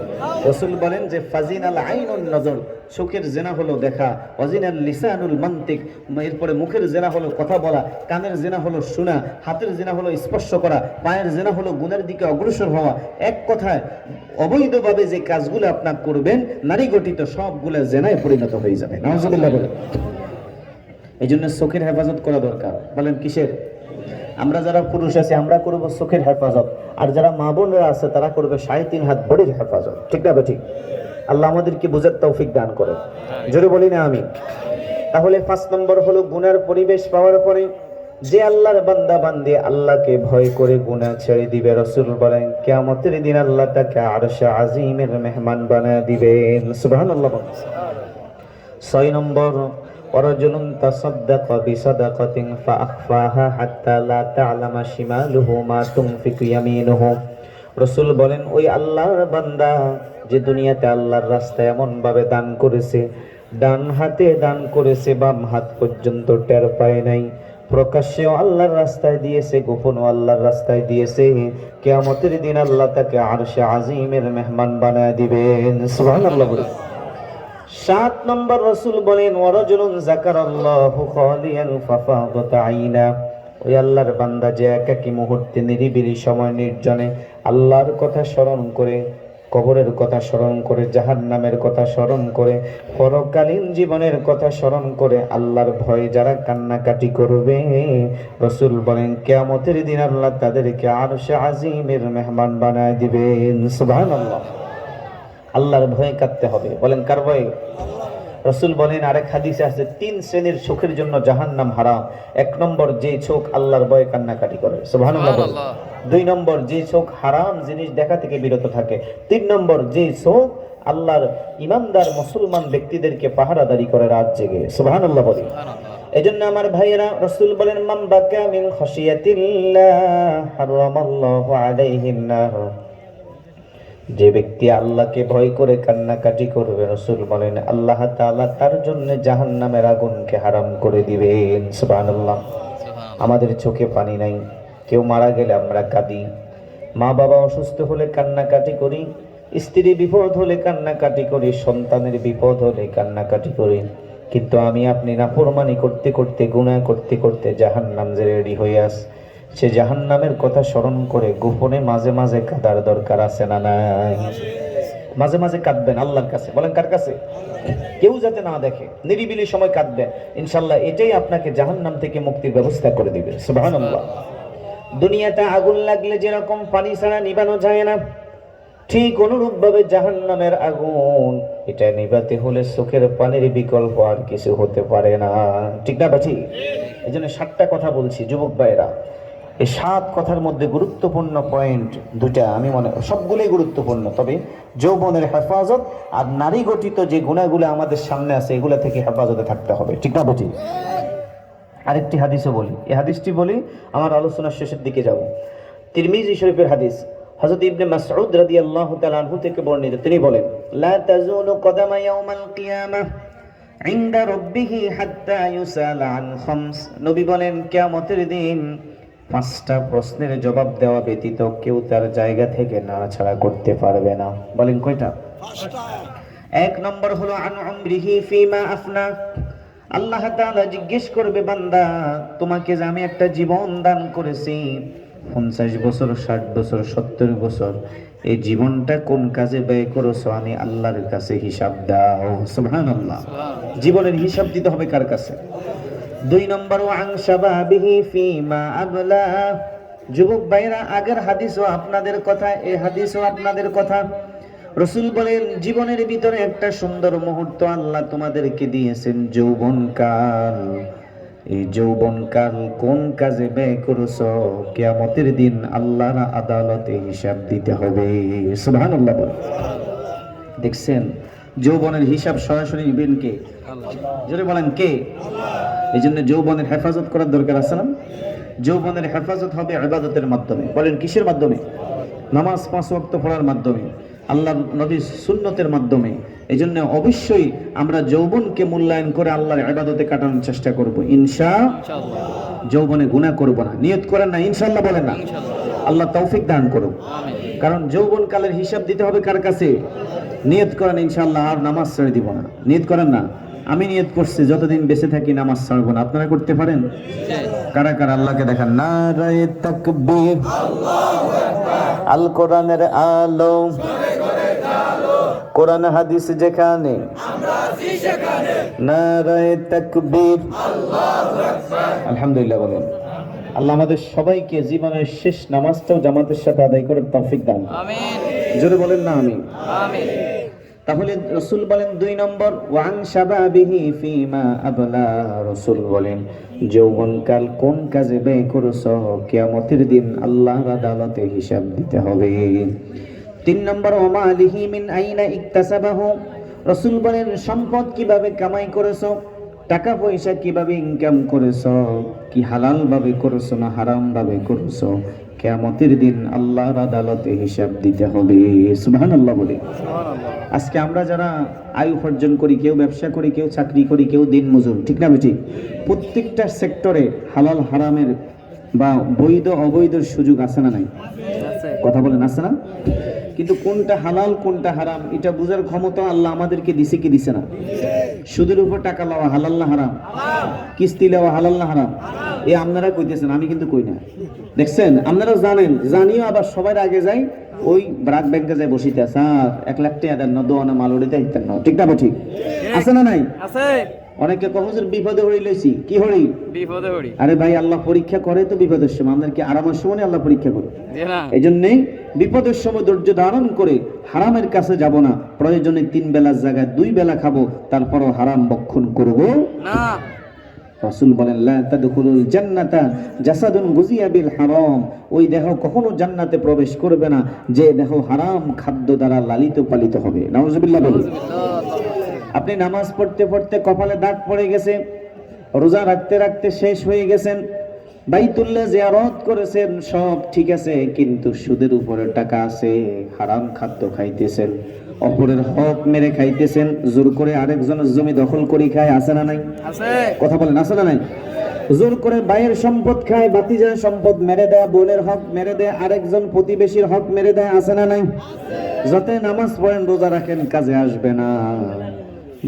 রাসূল বলেন যে ফাজিনাল আইনুন নজর, চোখের জিনা হলো দেখা, ওয়াজিনাল লিসানুল মানতিক, এরপরে মুখের জিনা হলো কথা বলা, কানের জিনা হলো শোনা, হাতের জিনা হলো স্পর্শ করা, পায়ের জিনা হলো গুনার দিকে অগ্রসর হওয়া। এক কথায় অবৈধভাবে যে কাজগুলো আপনার করবেন, নারী গঠিত সবগুলো জিনায় পরিণত হয়ে যাবে। নাউজুবিল্লাহ বলেন। এই জন্য চোখের হেফাজত করা দরকার। বলেন কিসের? আমরা যারা পুরুষ আছি আমরা করব চোখের হেফাজত, আর যারা মা বোনরা আছে তারা করবে 3.5 হাত বডির হেফাজত। ঠিক না? ঠিক। আল্লাহ আমাদেরকে বুঝার তৌফিক দান করে। জোরে বলি না আমি। তাহলে 5 নম্বর হলো গুনার পরিবেশ পাওয়ার পরে যে আল্লাহর বান্দা বান্দি আল্লাহকে ভয় করে গুনাহ ছেড়ে দিবে, রাসূল বলেন কিয়ামতের দিন আল্লাহ তাকে আরশে আজিমের মেহমান বানায় দিবেন। সুবহানাল্লাহ। 6 নম্বর ওয়ারাজুলুন তাসাদদাকা বিসাদাকাতিন ফাআখফাহা হাত্তা লা তা'লামা শিমালুহু মা তুনফিকু ইয়ামিনুহু। রাসূল বলেন ওই আল্লাহর বান্দা যে দুনিয়াতে আল্লাহর রাস্তায় এমন ভাবে দান করেছে, ডান হাতে দান করেছে, বাম হাত পর্যন্ত টের পায় নাই, প্রকাশ্যেও আল্লাহর রাস্তায় দিয়েছে, গোপনও আল্লাহর রাস্তায় দিয়েছে, কিয়ামতের দিন আল্লাহ তাকে আরশে আজিমের মেহমান বানায় দিবেন। সুবহানাল্লাহ। 7 নম্বর রাসূল বলেন ওয়ারাজুলুন যাকারাল্লাহু খালিয়ান ফাফাদাত আইনা, ওই আল্লাহর বান্দা যে একাকী মুহূর্তে নিরিবিলি সময় নির্জনে আল্লাহর কথা স্মরণ করে, কবরের কথা স্মরণ করে, জাহান্নামের কথা স্মরণ করে, পরকালীন জীবনের কথা স্মরণ করে আল্লাহর ভয়ে যারা কান্নাকাটি করবে, রাসূল বলেন কিয়ামতের দিন আল্লাহ তাদেরকে আরশে আজিমের মেহমান বানায় দিবেন। সুবহানাল্লাহ। আল্লাহর ভয়ে কাঁদতে হবে। বলেন কার ভয়ে? রাসূল বলেন আরেক হাদিসে আছে 3 শ্রেণীর চোখের জন্য জাহান্নাম হারাম। 1 নম্বর যে চোখ আল্লাহর ভয়ে কান্নাকাটি করে। সুবহানাল্লাহ। 2 নম্বর যে চোখ হারাম জিনিস দেখা থেকে বিরত থাকে। 3 নম্বর যে চোখ আল্লাহর ঈমানদার মুসলমান ব্যক্তিদেরকে পাহারাদারি করে রাত জেগে। সুবহানাল্লাহ বলি। এজন্য আমার ভাইয়েরা, রাসূল বলেন মান বাকা মিন খাশিয়াতিল্লাহ হারামাল্লাহু আলাইহিন নার, যে ব্যক্তি আল্লাহকে ভয় করে কান্নাকাটি করবে, রাসূল বলেন আল্লাহ তাআলা তার জন্য জাহান্নামের আগুনকে হারাম করে দিবেন। সুবহানাল্লাহ। আমাদের চোখে পানি নাই, কেউ মারা গেলে আমরা কাঁদি, মা বাবা অসুস্থ হলে কান্নাকাটি করি, স্ত্রী বিপদ হলে কান্নাকাটি করি, সন্তানের বিপদ হলে কান্নাকাটি করি, কিন্তু আমি আপনি নাফরমানি করতে করতে, গুনাহ করতে করতে জাহান্নাম যে রেডি হয়ে আস, সে জাহান্নামের কথা স্মরণ করে গোপনে মাঝে মাঝে কাঁদার দরকার আছে না নাই? মাঝে মাঝে কাঁদবেন আল্লাহর কাছে। বলেন কার কাছে? কেউ যাতে না দেখে, নিরিবিলি সময় কাঁদবেন, ইনশাআল্লাহ এটাই আপনাকে জাহান্নাম থেকে মুক্তির ব্যবস্থা করে দিবে। সুবহানাল্লাহ। দুনিয়াতে আগুন লাগলে যেরকম পানি ছাড়া নিভানো যায় না, ঠিক অনুরূপ ভাবে জাহান্নামের আগুন এটা নিভাতে হলে চোখের পানির বিকল্প আর কিছু হতে পারে না। ঠিক না বাছি? এই জন্য 7টা কথা বলছি যুবক ভাইরা। এই 7 কথার মধ্যে গুরুত্বপূর্ণ পয়েন্ট 2টা, আমি মনে সবগুলোই গুরুত্বপূর্ণ, তবে যৌবনের হেফাজত আর নারী গঠিত যে গুণাগুলো আমাদের সামনে আছে এগুলা থেকে হেফাজতে থাকতে হবে। ঠিক না বাছি? আরেকটি হাদিসও বলি, এই হাদিসটি বলি আমার আলোচনার শেষের দিকে যাব। তিরমিজি শরীফের হাদিস, হযরত ইবনে মাসউদ রাদিয়াল্লাহু তাআলা আনহু থেকে বর্ণিত, তিনি বলেন, লা তাজুলু কদামা ইয়াউমাল কিয়ামাহ ইনদা রাব্বিহি হাত্তা ইউসালা আন খামস। নবী বলেন, কিয়ামতের দিন 5টা প্রশ্নের জবাব দেওয়া ব্যতীত কেউ তার জায়গা থেকে নাড়াচাড়া করতে পারবে না। বলেন কয়টা? 1 নম্বর হলো আন উমরিহি ফিমা আফনা। আল্লাহ তাআলা জিজ্ঞেস করবে, বান্দা তোমাকে যে আমি একটা জীবন দান করেছি, 50 বছর, 60 বছর, 70 বছর, এই জীবনটা কোন কাজে ব্যয় করেছো? আমি আল্লাহর কাছে হিসাব দাও। সুবহানাল্লাহ। জীবনের হিসাব দিতে হবে কার কাছে? 2 নম্বর আন শাবাবিহি ফিমা আবলা। যুবক ভাইরা, আগের হাদিসও আপনাদের কথা, এই হাদিসও আপনাদের কথা। রাসূল বলেন, জীবনের ভিতরে একটা সুন্দর মুহূর্ত আল্লাহ তোমাদেরকে দিয়েছেন, যৌবনকাল। এই যৌবনকাল কোন কাজে ব্যয় করেছো? কিয়ামতের দিন আল্লাহর আদালতে হিসাব দিতে হবে। সুবহানাল্লাহ বলেন। দেখছেন, যৌবনের হিসাব সরাসরি নেবেন কে? জোরে বলেন কে? এই জন্য যৌবনের হেফাজত করার দরকার আছে না? যৌবনের হেফাজত হবে ইবাদতের মাধ্যমে। বলেন কিসের মাধ্যমে? নামাজ 5 ওয়াক্ত পড়ার মাধ্যমে, আল্লাহর নবীর সুন্নতের মাধ্যমে। এই জন্য অবশ্যই আমরা যৌবনকে মূল্যায়ন করে আল্লাহর ইবাদতে কাটানোর চেষ্টা করব ইনশাআল্লাহ। যৌবনে গুনাহ করব না, নিয়ত করেন না ইনশাআল্লাহ, বলেন না। আল্লাহ তৌফিক দান করুন। কারণ যৌবনকালের হিসাব দিতে হবে কার কাছে? নিয়ত করেন ইনশাআল্লাহ আর নামাজ ছেড়ে দিব না। নিয়ত করেন না, আমি নিয়ত করছি যতদিন বেঁচে থাকি নামাজ ছাড়বো না। আপনারা করতে পারেন? কারা কারা আল্লাহকে দেখান? নারায়ে তাকবীর, আল্লাহু আকবার, আল কোরআনের আলো, কোরআন হাদিস যেখানে আমরা আছি সেখানে, নারায়ে তাকবীর, আল্লাহু আকবার। আলহামদুলিল্লাহ বলেন। আল্লাহ আমাদের সবাইকে জীবনের শেষ নামাজটাও জামাতের সাথে আদায় করার তৌফিক দান। আমিন। জোরে বলেন না আমিন। আমিন। তাহলে রাসূল বলেন 2 নম্বর, ওয়ান শাবাবিহি ফিমা আবলা। রাসূল বলেন, যৌবনকাল কোন কাজে ব্যয় করেছো? কিয়ামতের দিন আল্লাহর আদালতে হিসাব দিতে হবে। 3 নম্বর, ওমালিহি মিন আইনা ইকতাসাবাহু। রাসূল বলেন, সম্পদ কিভাবে কামাই করেছো? টাকা পয়সা কিভাবে ইনকাম করেছো? কি হালাল ভাবে করেছো না হারাম ভাবে করেছো? কিয়ামতের দিন আল্লাহর আদালতে হিসাব দিতে হবে। সুবহানাল্লাহ বলে। আজকে আমরা যারা আয় উপার্জন করি, কেউ ব্যবসা করি, কেউ চাকরি করি, কেউ দিনমজুর, ঠিক না বেটি? প্রত্যেকটা সেক্টরে হালাল হারামের বা বৈধ অবৈধর সুযোগ আছে না নাই? কথা বলেন, আছে না? কিন্তু কোনটা হালাল কোনটা হারাম এটা বোঝার ক্ষমতা আল্লাহ আমাদেরকে দিছে কি দিছে না? সুদের উপর টাকা লওয়া হালাল না হারাম? কিস্তি লওয়া হালাল না হারাম? এ আপনারা কইতেছেন, আমি কিন্তু কই না। দেখছেন, আপনারা জানেন, জানিও আবার সবার আগে যাই ওই ব্রাক ব্যাংকে যায় বসিতে, স্যার 1 লাখ টাকা দেন না, দোয়ানা মাল উড়িতে হিতেন না, ঠিক না ঠিক? আছে না নাই? আছে। অনেকে কহজের বিপদে হরি লইছি, কি হরি? বিপদে হরি। আরে ভাই, আল্লাহ পরীক্ষা করে তো বিপদের সময়, আমাদের কি আরামের সময় আল্লাহ পরীক্ষা করে? এই জন্যই বিপদের সময় ধৈর্য ধারণ করে হারামের কাছে যাব না। প্রয়োজনে 3 বেলার জায়গায় 2 বেলা খাবো, তারপরও হারাম ভক্ষণ করব না। রাসূল বলেন, লা তাদখুলুল জান্নাতা জাসাদুন গুজিয়া বিল হারাম। ওই দেহ কখনো জান্নাতে প্রবেশ করবে না যে দেহ হারাম খাদ্য দ্বারা লালিত পালিত হবে। নাউজুবিল্লাহ বলুন। আপনি নামাজ পড়তে পড়তে কপালে দাগ পড়ে গেছে, রোজা রাখতে রাখতে শেষ হয়ে গেছেন, বাইতুল্লাহ জিয়ারত করেছেন, সব ঠিক আছে, কিন্তু সুদের উপরে টাকা আছে, হারাম খাদ্য খাইতেছেন, অপরের হক মেরে খাইতেছেন, জোর করে আরেকজনের জমি দখল করে খায়, আছে না নাই? আছে। কথা বলেন, আছে না নাই? জোর করে ভাইয়ের সম্পদ খায়, ভাতিজার সম্পদ মেরে দেয়, বোনের হক মেরে দেয়, আরেকজন প্রতিবেশীর হক মেরে দেয়, আছে না নাই? যতই নামাজ পড়েন রোজা রাখেন কাজে আসবে না।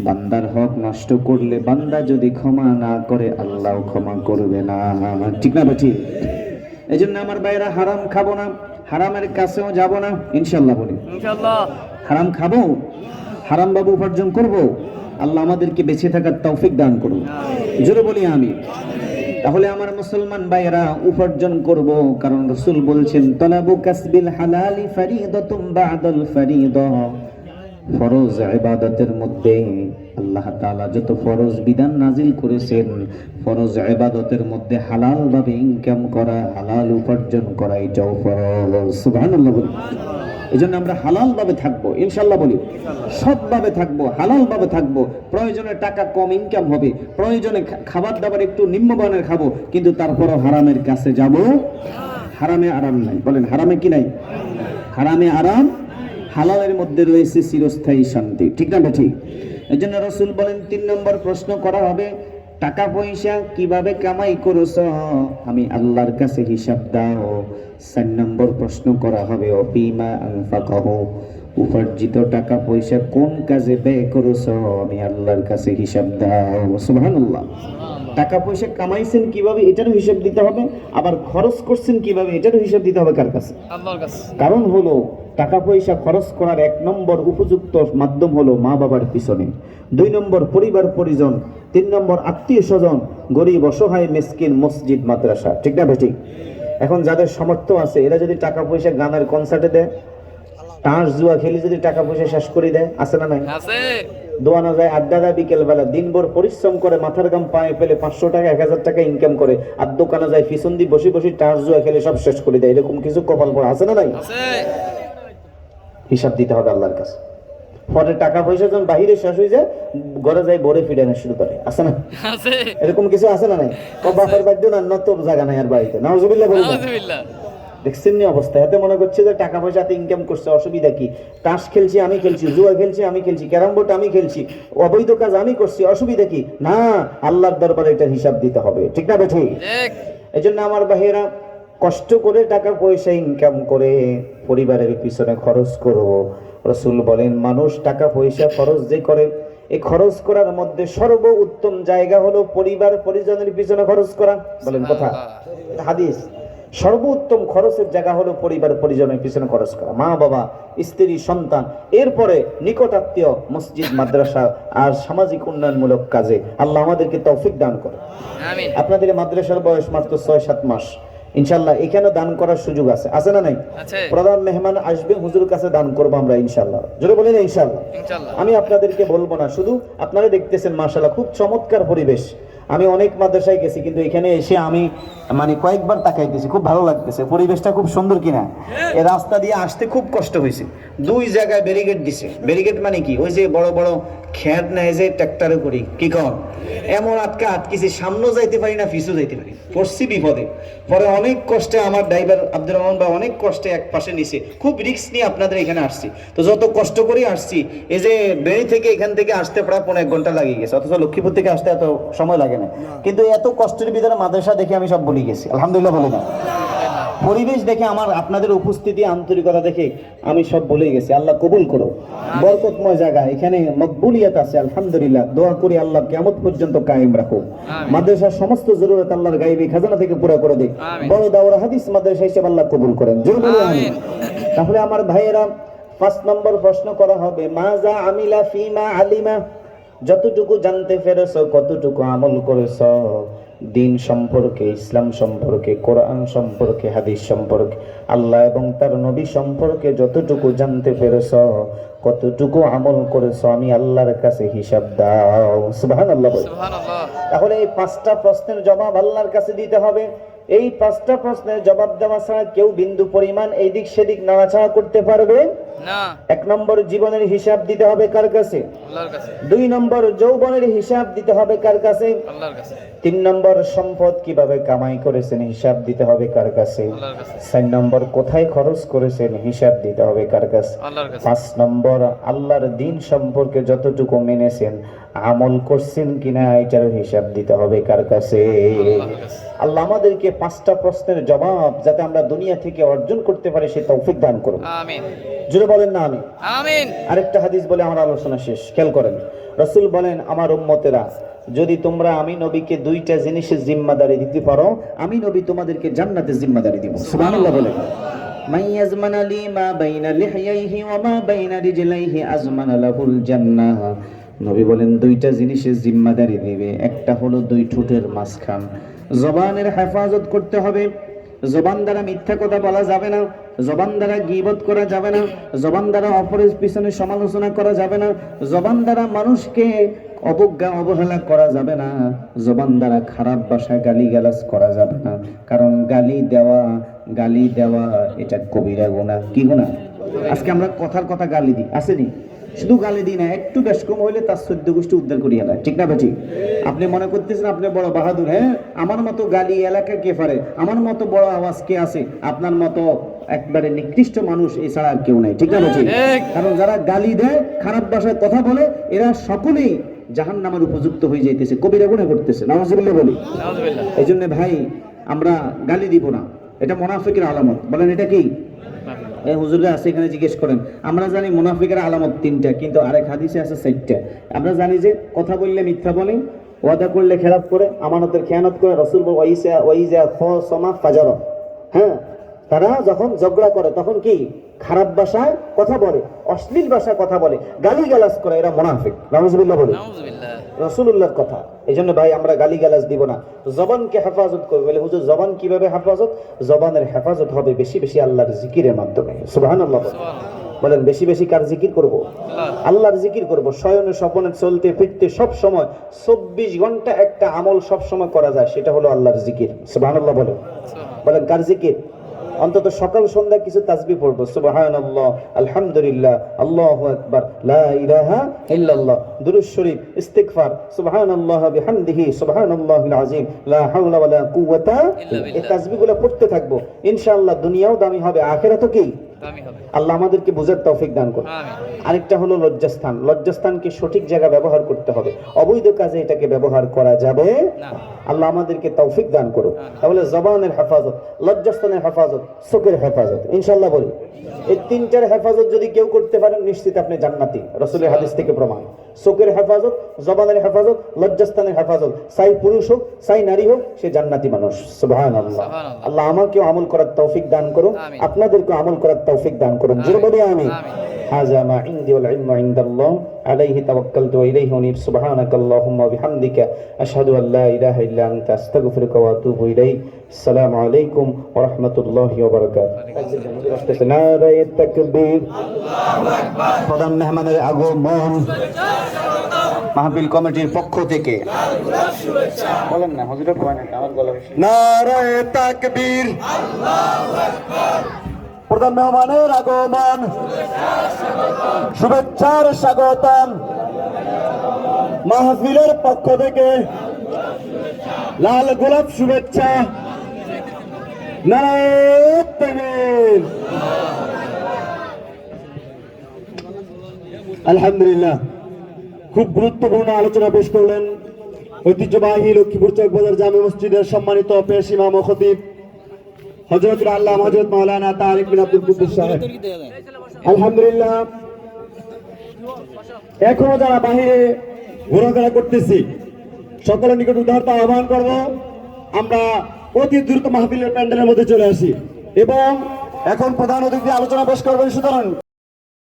বান্দার হক নষ্ট করলে বান্দা যদি ক্ষমা না করে আল্লাহও ক্ষমা করবে না, ঠিক না ঠিক? এই জন্য আমার ভাইরা, হারাম খাবো না, হারামের কাছেও যাব না, ইনশাআল্লাহ বলি। ইনশাআল্লাহ হারাম খাবো, হারাম ভাবে উপার্জন করব, আল্লাহ আমাদেরকে বেঁচে থাকার তৌফিক দান করুন। জোরে বলি আমি। তাহলে আমার মুসলমান ভাইরা উপার্জন করব, কারণ রাসূল বলছেন তালাবু কাসবিল হালালি ফারিদাতুম বা'দাল ফারিদা। ফরজ ইবাদতের মধ্যে আল্লাহ তাআলা যত ফরজ বিধান নাজিল করেছেন, ফরজ ইবাদতের মধ্যে হালাল ভাবে ইনকাম করা, হালাল উপার্জন করা, এটাও ফরজ। সুবহানাল্লাহ বলি। এজন্য আমরা হালাল ভাবে থাকবো ইনশাআল্লাহ বলি, সৎভাবে থাকবো, হালাল ভাবে থাকবো। প্রয়োজনে টাকা কম ইনকাম হবে, প্রয়োজনে খাবার দাবার একটু নিম্নমানের খাবো, কিন্তু তারপরও হারামের কাছে যাব। হারামে আরাম নাই, বলেন হারামে কি নাই? হারামে আরাম, হালালের মধ্যে রয়েছে চিরস্থায়ী শান্তি, ঠিক না ঠিক? এই জন্য রাসূল বলেন 3 নম্বর প্রশ্ন করা হবে, টাকা পয়সা কিভাবে কামাই করেছো, আমি আল্লাহর কাছে হিসাব দাও। 4 নম্বর প্রশ্ন করা হবে অফিমা আনফাকাহু, উপার্জিত টাকা পয়সা কোন কাজে ব্যয় করেছো, আমি আল্লাহর কাছে হিসাব দাও। সুবহানাল্লাহ। টাকা পয়সা কামাইছেন কিভাবে এটারও হিসাব দিতে হবে, আবার খরচ করছেন কিভাবে এটারও হিসাব দিতে হবে কার কাছে? আল্লাহর কাছে। কারণ হলো টাকা পয়সা খরচ করার 1 নম্বর উপযুক্ত মাধ্যম হলো মা বাবার পিছনে, 2 নম্বর পরিবার পরিজন, 3 নম্বর আত্মীয় স্বজন, গরিব অসহায় মিসকিন, মসজিদ মাদ্রাসা, ঠিক না ঠিক? এখন যাদের সামর্থ্য আছে এরা যদি টাকা পয়সা গানের কনসার্টে দেয়, তাস জুয়া খেলে যদি টাকা পয়সা শেষ করে দেয়, আছে না নাই? আছে। দোয়ানো যায়, আড্ডা দেয় বিকেল বেলা, দিনভর পরিশ্রম করে মাথার গাম পায়ে ফেলে 500 টাকা 1000 টাকা ইনকাম করে, আর দোকানে যায় পিছন দিয়ে বসে বসে টাস জুয়া খেলে সব শেষ করে দেয়। এরকম কিছু কপাল পড়া আছে না নাই? আছে। হিসাব দিতে হবে আল্লাহর কাছে। পরে টাকা পয়সা যখন বাহিরে শেষ হয়ে যায়, ঘরে যায় বরে ফিরানো শুরু করে, আছে না? আছে। এরকম কিছু আছে না নাই? বাপের বাড়িতে না নত জায়গা নাই আর বাড়িতে, নাউজুবিল্লাহ বলে না। আলহামদুলিল্লাহ। দেখছেন নি অবস্থা? এতে মনে করছে যে টাকা পয়সা ইনকাম করছে, অসুবিধা কি? তাস খেলছি আমি খেলছি, জুয়া খেলছি আমি খেলছি, ক্যারাম বোর্ড আমি খেলছি, অবৈধ কাজ আমি করছি, অসুবিধা কি? না, আল্লাহর দরবারে এটার হিসাব দিতে হবে, ঠিক না বেঠি? ঠিক। এই জন্য আমার ভাইয়েরা কষ্ট করে টাকা পয়সা ইনকাম করে পরিবারের পিছনে খরচ করব। রাসূল বলেন মানুষ টাকা পয়সা খরচ যে করে, এই খরচ করার মধ্যে সর্ব উত্তম জায়গা হলো পরিবার পরিজনের পিছনে খরচ করা। বলেন কথা, এটা হাদিস। সর্বোত্তম খরচের জায়গা হলো পরিবার পরিজনের পিছনে খরচ করা, মা বাবা, স্ত্রী, সন্তান, এরপরে নিকট আত্মীয়, মসজিদ মাদ্রাসা আর সামাজিক উন্নয়নমূলক কাজে। আল্লাহ আমাদেরকে তৌফিক দান করে। আমিন। আপনাদের মাদ্রাসার বয়স মাত্র 6-7 মাস, ইনশাআল্লাহ এখানে দান করার সুযোগ আছে, আছে না নাই? আছে। প্রধান মেহমান আসবে, হুজুর কাছে দান করবো আমরা ইনশাআল্লাহ। জোরে বলেন ইনশাআল্লাহ। ইনশাআল্লাহ। আমি আপনাদেরকে বলবো না, শুধু আপনারা দেখতেছেন মাশাআল্লাহ খুব চমৎকার পরিবেশ। আমি অনেক মাদ্রাসায় গেছি, কিন্তু এখানে এসে আমি মানে কয়েকবার তাকাইতেছি, খুব ভালো লাগতেছে, পরিবেশটা খুব সুন্দর কিনা। এই রাস্তা দিয়ে আসতে খুব কষ্ট হয়েছে, 2 জায়গায় ব্যারিকেড দিছে। ব্যারিকেড মানে কি? ওই যে বড় বড় খেয়ার নেয় যে ট্রাক্টরে করি, কি কর এমন আটকেছি, সামনেও যাইতে পারি না, পিছু যাইতে পারি, পড়ছি বিপদে। পরে অনেক কষ্টে আমার ড্রাইভার আব্দুর রহমান ভাই অনেক কষ্টে এক পাশে নিছে, খুব রিস্ক নিয়ে আপনাদের এখানে আসছি। তো যত কষ্ট করে আসছি, এই যে বেড়ি থেকে এখান থেকে আসতে প্রায় 1.5 ঘন্টা লাগিয়ে গেছে, অথচ লক্ষ্মীপুর থেকে আসতে এত সময় লাগে না। কিন্তু এত কষ্টের ভিতরে মাদ্রাসা দেখে আমি সব ভুলে গেছি, আলহামদুলিল্লাহ বলে না। পরিবেশ দেখে, আমার আপনাদের উপস্থিতি, আন্তরিকতা দেখে আমি সব ভুলে গেছি। আল্লাহ কবুল করো, বরকতময় জায়গা, এখানে মকবুলিয়াত আছে, আলহামদুলিল্লাহ। দোয়া করি আল্লাহ কিয়ামত পর্যন্ত কায়েম রাখো, মাদ্রাসার সমস্ত জরুরত আল্লাহর গায়বী খাজানা থেকে পুরো করে দেয়। বড় দাওরা হাদিস মাদ্রাসা হিসেবে আল্লাহ কবুল করেন, জোরে বলে আমিন। তাহলে আমার ভাইয়েরা 5 নম্বর প্রশ্ন করা হবে, মাজা আমিলা ফিমা আলিমা, যতটুকু জানতে পেরেছো কতটুকু আমল করেছো, দিন সম্পর্কে, ইসলাম সম্পর্কে, কোরআন সম্পর্কে, হাদিস সম্পর্কে, আল্লাহ এবং তার নবী সম্পর্কে যতটুকু জানতে পেরেছো কতটুকু আমল করেছো, আমি আল্লাহর কাছে হিসাব দাও। সুবহানাল্লাহ। সুবহানাল্লাহ। তাহলে এই 5টা প্রশ্নের জবাব আল্লাহর কাছে দিতে হবে। এই 5টা প্রশ্নের জবাব দেওয়া ছাড়া কেউ বিন্দু পরিমাণ এই দিক সেদিক নাড়াচাড়া করতে পারবে না। 1 নম্বর জীবনের হিসাব দিতে হবে কার কাছে? আল্লাহর কাছে। 2 নম্বর যৌবনের হিসাব দিতে হবে কার কাছে? আল্লাহর কাছে। 3 নম্বর সম্পদ কিভাবে কামাই করেছেন হিসাব দিতে হবে কার কাছে? আল্লাহর কাছে। 4 নম্বর কোথায় খরচ করেছেন হিসাব দিতে হবে কার কাছে? আল্লাহর কাছে। 5 নম্বর আল্লাহর দ্বীন সম্পর্কে যতটুকু মেনেছেন আমল করছেন কিনা এটার হিসাব দিতে হবে কার কাছে? আল্লাহর কাছে। আল্লাহ আমাদেরকে 5টা প্রশ্নের জবাব যাতে আমরা দুনিয়া থেকে অর্জন করতে পারি সেই তৌফিক দান করুন, আমিন। জোরে বলেন না আমিন। আমিন। আরেকটা হাদিস বলে আমার আলোচনা শেষ, খেয়াল করেন। রাসূল বলেন, আমার উম্মতেরা যদি তোমরা আমি নবীকে 2টা জিনিসের জিম্মাদারি দিতে পারো, আমি নবী তোমাদেরকে জান্নাতের জিম্মাদারি দিব। সুবহানাল্লাহ বলেন। মান ইয়াজমানা লি মা বাইনা লিহইয়াইহি ওয়া মা বাইনা রিজলাইহি আজমানা লাহুল জান্নাহ। নবী বলেন 2টা জিনিসের জিম্মাদারি দিবে, একটা হলো 2 ঠোঁটের মাঝখান, জবানের হেফাজত করতে হবে। জবান দ্বারা মিথ্যা কথা বলা যাবে না, জবান দ্বারা গীবত করা যাবে না, জবান দ্বারা অপরের পিছনে সমালোচনা করা যাবে না, জবান দ্বারা মানুষকে অবজ্ঞা অবহেলা করা যাবে না, জবান দ্বারা খারাপ ভাষায় গালিগালাজ করা যাবে না। কারণ গালি দেওয়া এটা কবিরা গুনাহ। কি গুনাহ? আজকে আমরা কথার কথা গালি দিই, আসেনি? শুধু গালি দিই না, একটু বেশ কম হইলে তার 14 গোষ্ঠী উদ্ধার করিয়া দেয়। ঠিক না বেঠিক? আপনি মনে করতেছেন আপনি বড় বাহাদুর, হ্যাঁ? আমার মতো গালি এলাকা কে পারে? আমার মতো বড় আওয়াজ কে আছে? আপনার মতো একবারে নিকৃষ্ট মানুষ এছাড়া আর কেউ নেই। ঠিক না বেঠিক? কারণ যারা গালি দেয়, খারাপ ভাষায় কথা বলে, এরা সকলেই জাহান্নামের উপযুক্ত হয়ে যাইতেছে, কবিরা গুনাহ করতেছে। নাউজুবিল্লাহ বলি। নাউজুবিল্লাহ। এই জন্য ভাই আমরা গালি দিব না, এটা মুনাফিকের আলামত। বলেন এটা কি? এই হুজুররা আছে এখানে জিজ্ঞেস করেন। আমরা জানি মুনাফিকের আলামত 3টা, কিন্তু আরেক হাদিসে আছে 4টা। আমরা জানি যে কথা বললে মিথ্যা বলে, ওয়াদা করলে খেলাপ করে, আমানতের খেয়ানত করে, রাসূল ওয়াইজা খাসামা ফাজারা। হ্যাঁ, তারা যখন ঝগড়া করে তখন কি খারাপ ভাষায় কথা বলে, অশ্লীল ভাষায় কথা বলে, গালিগালাজ করে, এরা মুনাফিক। নাউজুবিল্লাহ বলে। নাউজুবিল্লাহ। রাসূলুল্লাহর কথা। এই জন্য ভাই আমরা গালিগালাজ দিব না, জবানকে হেফাজত করব। বলে হুজুর জবান কিভাবে হেফাজত? জবানের হেফাজত হবে বেশি বেশি আল্লাহর জিকিরের মাধ্যমে। সুবহানাল্লাহ বলেন। বেশি বেশি কার জিকির করব? আল্লাহর জিকির করব। শয়নে স্বপনে চলতে ফিরতে সব সময় 24 ঘন্টা একটা আমল সব সময় করা যায়, সেটা হলো আল্লাহর জিকির। সুবহানাল্লাহ বলেন। বলেন কার জিকির? অন্তত সকাল সন্ধ্যা কিছু তাসবিহ পড়বো। সুবহানাল্লাহ, আলহামদুলিল্লাহ, আল্লাহু আকবার, লা ইলাহা ইল্লাল্লাহ, দুরূদ শরীফ, ইস্তিগফার, সুবহানাল্লাহ বিহামদিহি, সুবহানাল্লাহিল আযীম, লা হাওলা ওয়ালা কুওয়াতা। এই তাসবিহগুলো পড়তে থাকবো, ইনশাআল্লাহ দুনিয়াও দামি হবে, আখিরাতও কি দামি হবে। আল্লাহ আমাদেরকে বুঝার তৌফিক দান করুন। আমিন। আরেকটা হলো লজ্জাস্থান। লজ্জাস্থানকে সঠিক জায়গা ব্যবহার করতে হবে, অবৈধ কাজে এটাকে ব্যবহার করা যাবে না। আল্লাহ আমাদেরকে তৌফিক দান করুন। তাহলে জবানের হেফাজত, লজ্জাস্থানের হেফাজত, চোখের হেফাজত, ইনশাআল্লাহ বলি এই 3টার হেফাজত যদি কেউ করতে পারেন নিশ্চিত আপনি জান্নাতি। রাসূলের হাদিস থেকে প্রমাণ। চোখের হেফাজত, জবানের হেফাজত, লজ্জাস্থানের হেফাজত, চাই পুরুষ হোক চাই নারী হোক, সে জান্নাতি মানুষ। সুবহানাল্লাহ। আল্লাহ আমাকেও আমল করার তৌফিক দান করুন, আপনাদেরকেও আমল করার তৌফিক দান করুন। জোরে বলি আমিন। হাযা মা ইনদি ওয়াল ইলমু ইনদাল্লাহ আলাইহি তাওয়াক্কালতু ওয়া ইলাইহি উনীব। সুবহানাকাল্লাহুম্মা ওয়া বিহামদিকা আশহাদু আল লা ইলাহা ইল্লা আনতা আস্তাগফিরুকা ওয়া আতুবু ইলাইক। আসসালামু আলাইকুম ওয়া রাহমাতুল্লাহি ওয়া বারাকাতুহু। নারায়ে তাকবীর, আল্লাহু আকবার। প্রধান মেহমানের আগমন, মাহফিল কমিটির পক্ষ থেকে বলেন না হুজুর কোয়ানে আমার গলা বেশি। নারায়ে তাকবীর, আল্লাহু আকবার। প্রধান মেহমানের আগমন, শুভেচ্ছার স্বাগতম। মাহফিলের পক্ষ থেকে লাল গোলাপ শুভেচ্ছা। নারায়ে তাকবীর। আলহামদুলিল্লাহ, খুব গুরুত্বপূর্ণ আলোচনা পেশ করলেন ঐতিহ্যবাহী লক্ষ্মীপুর চকবাজার জামে মসজিদের সম্মানিত পেশ ইমাম ও খতিব হযরতুল আল্লামা হযরত মাওলানা তারিক বিন আব্দুল কুদ্দুস সাহেব। আলহামদুলিল্লাহ, এখনো যারা বাহিরে ঘোরাফেরা করতেছি সকলের নিকট উদারতা আহ্বান করব, আমরা অতি দ্রুত মাহফিলের প্যান্ডেলের মধ্যে চলে আসি এবং এখন প্রধান অতিথি আলোচনা পেশ করবেন। সুতরাং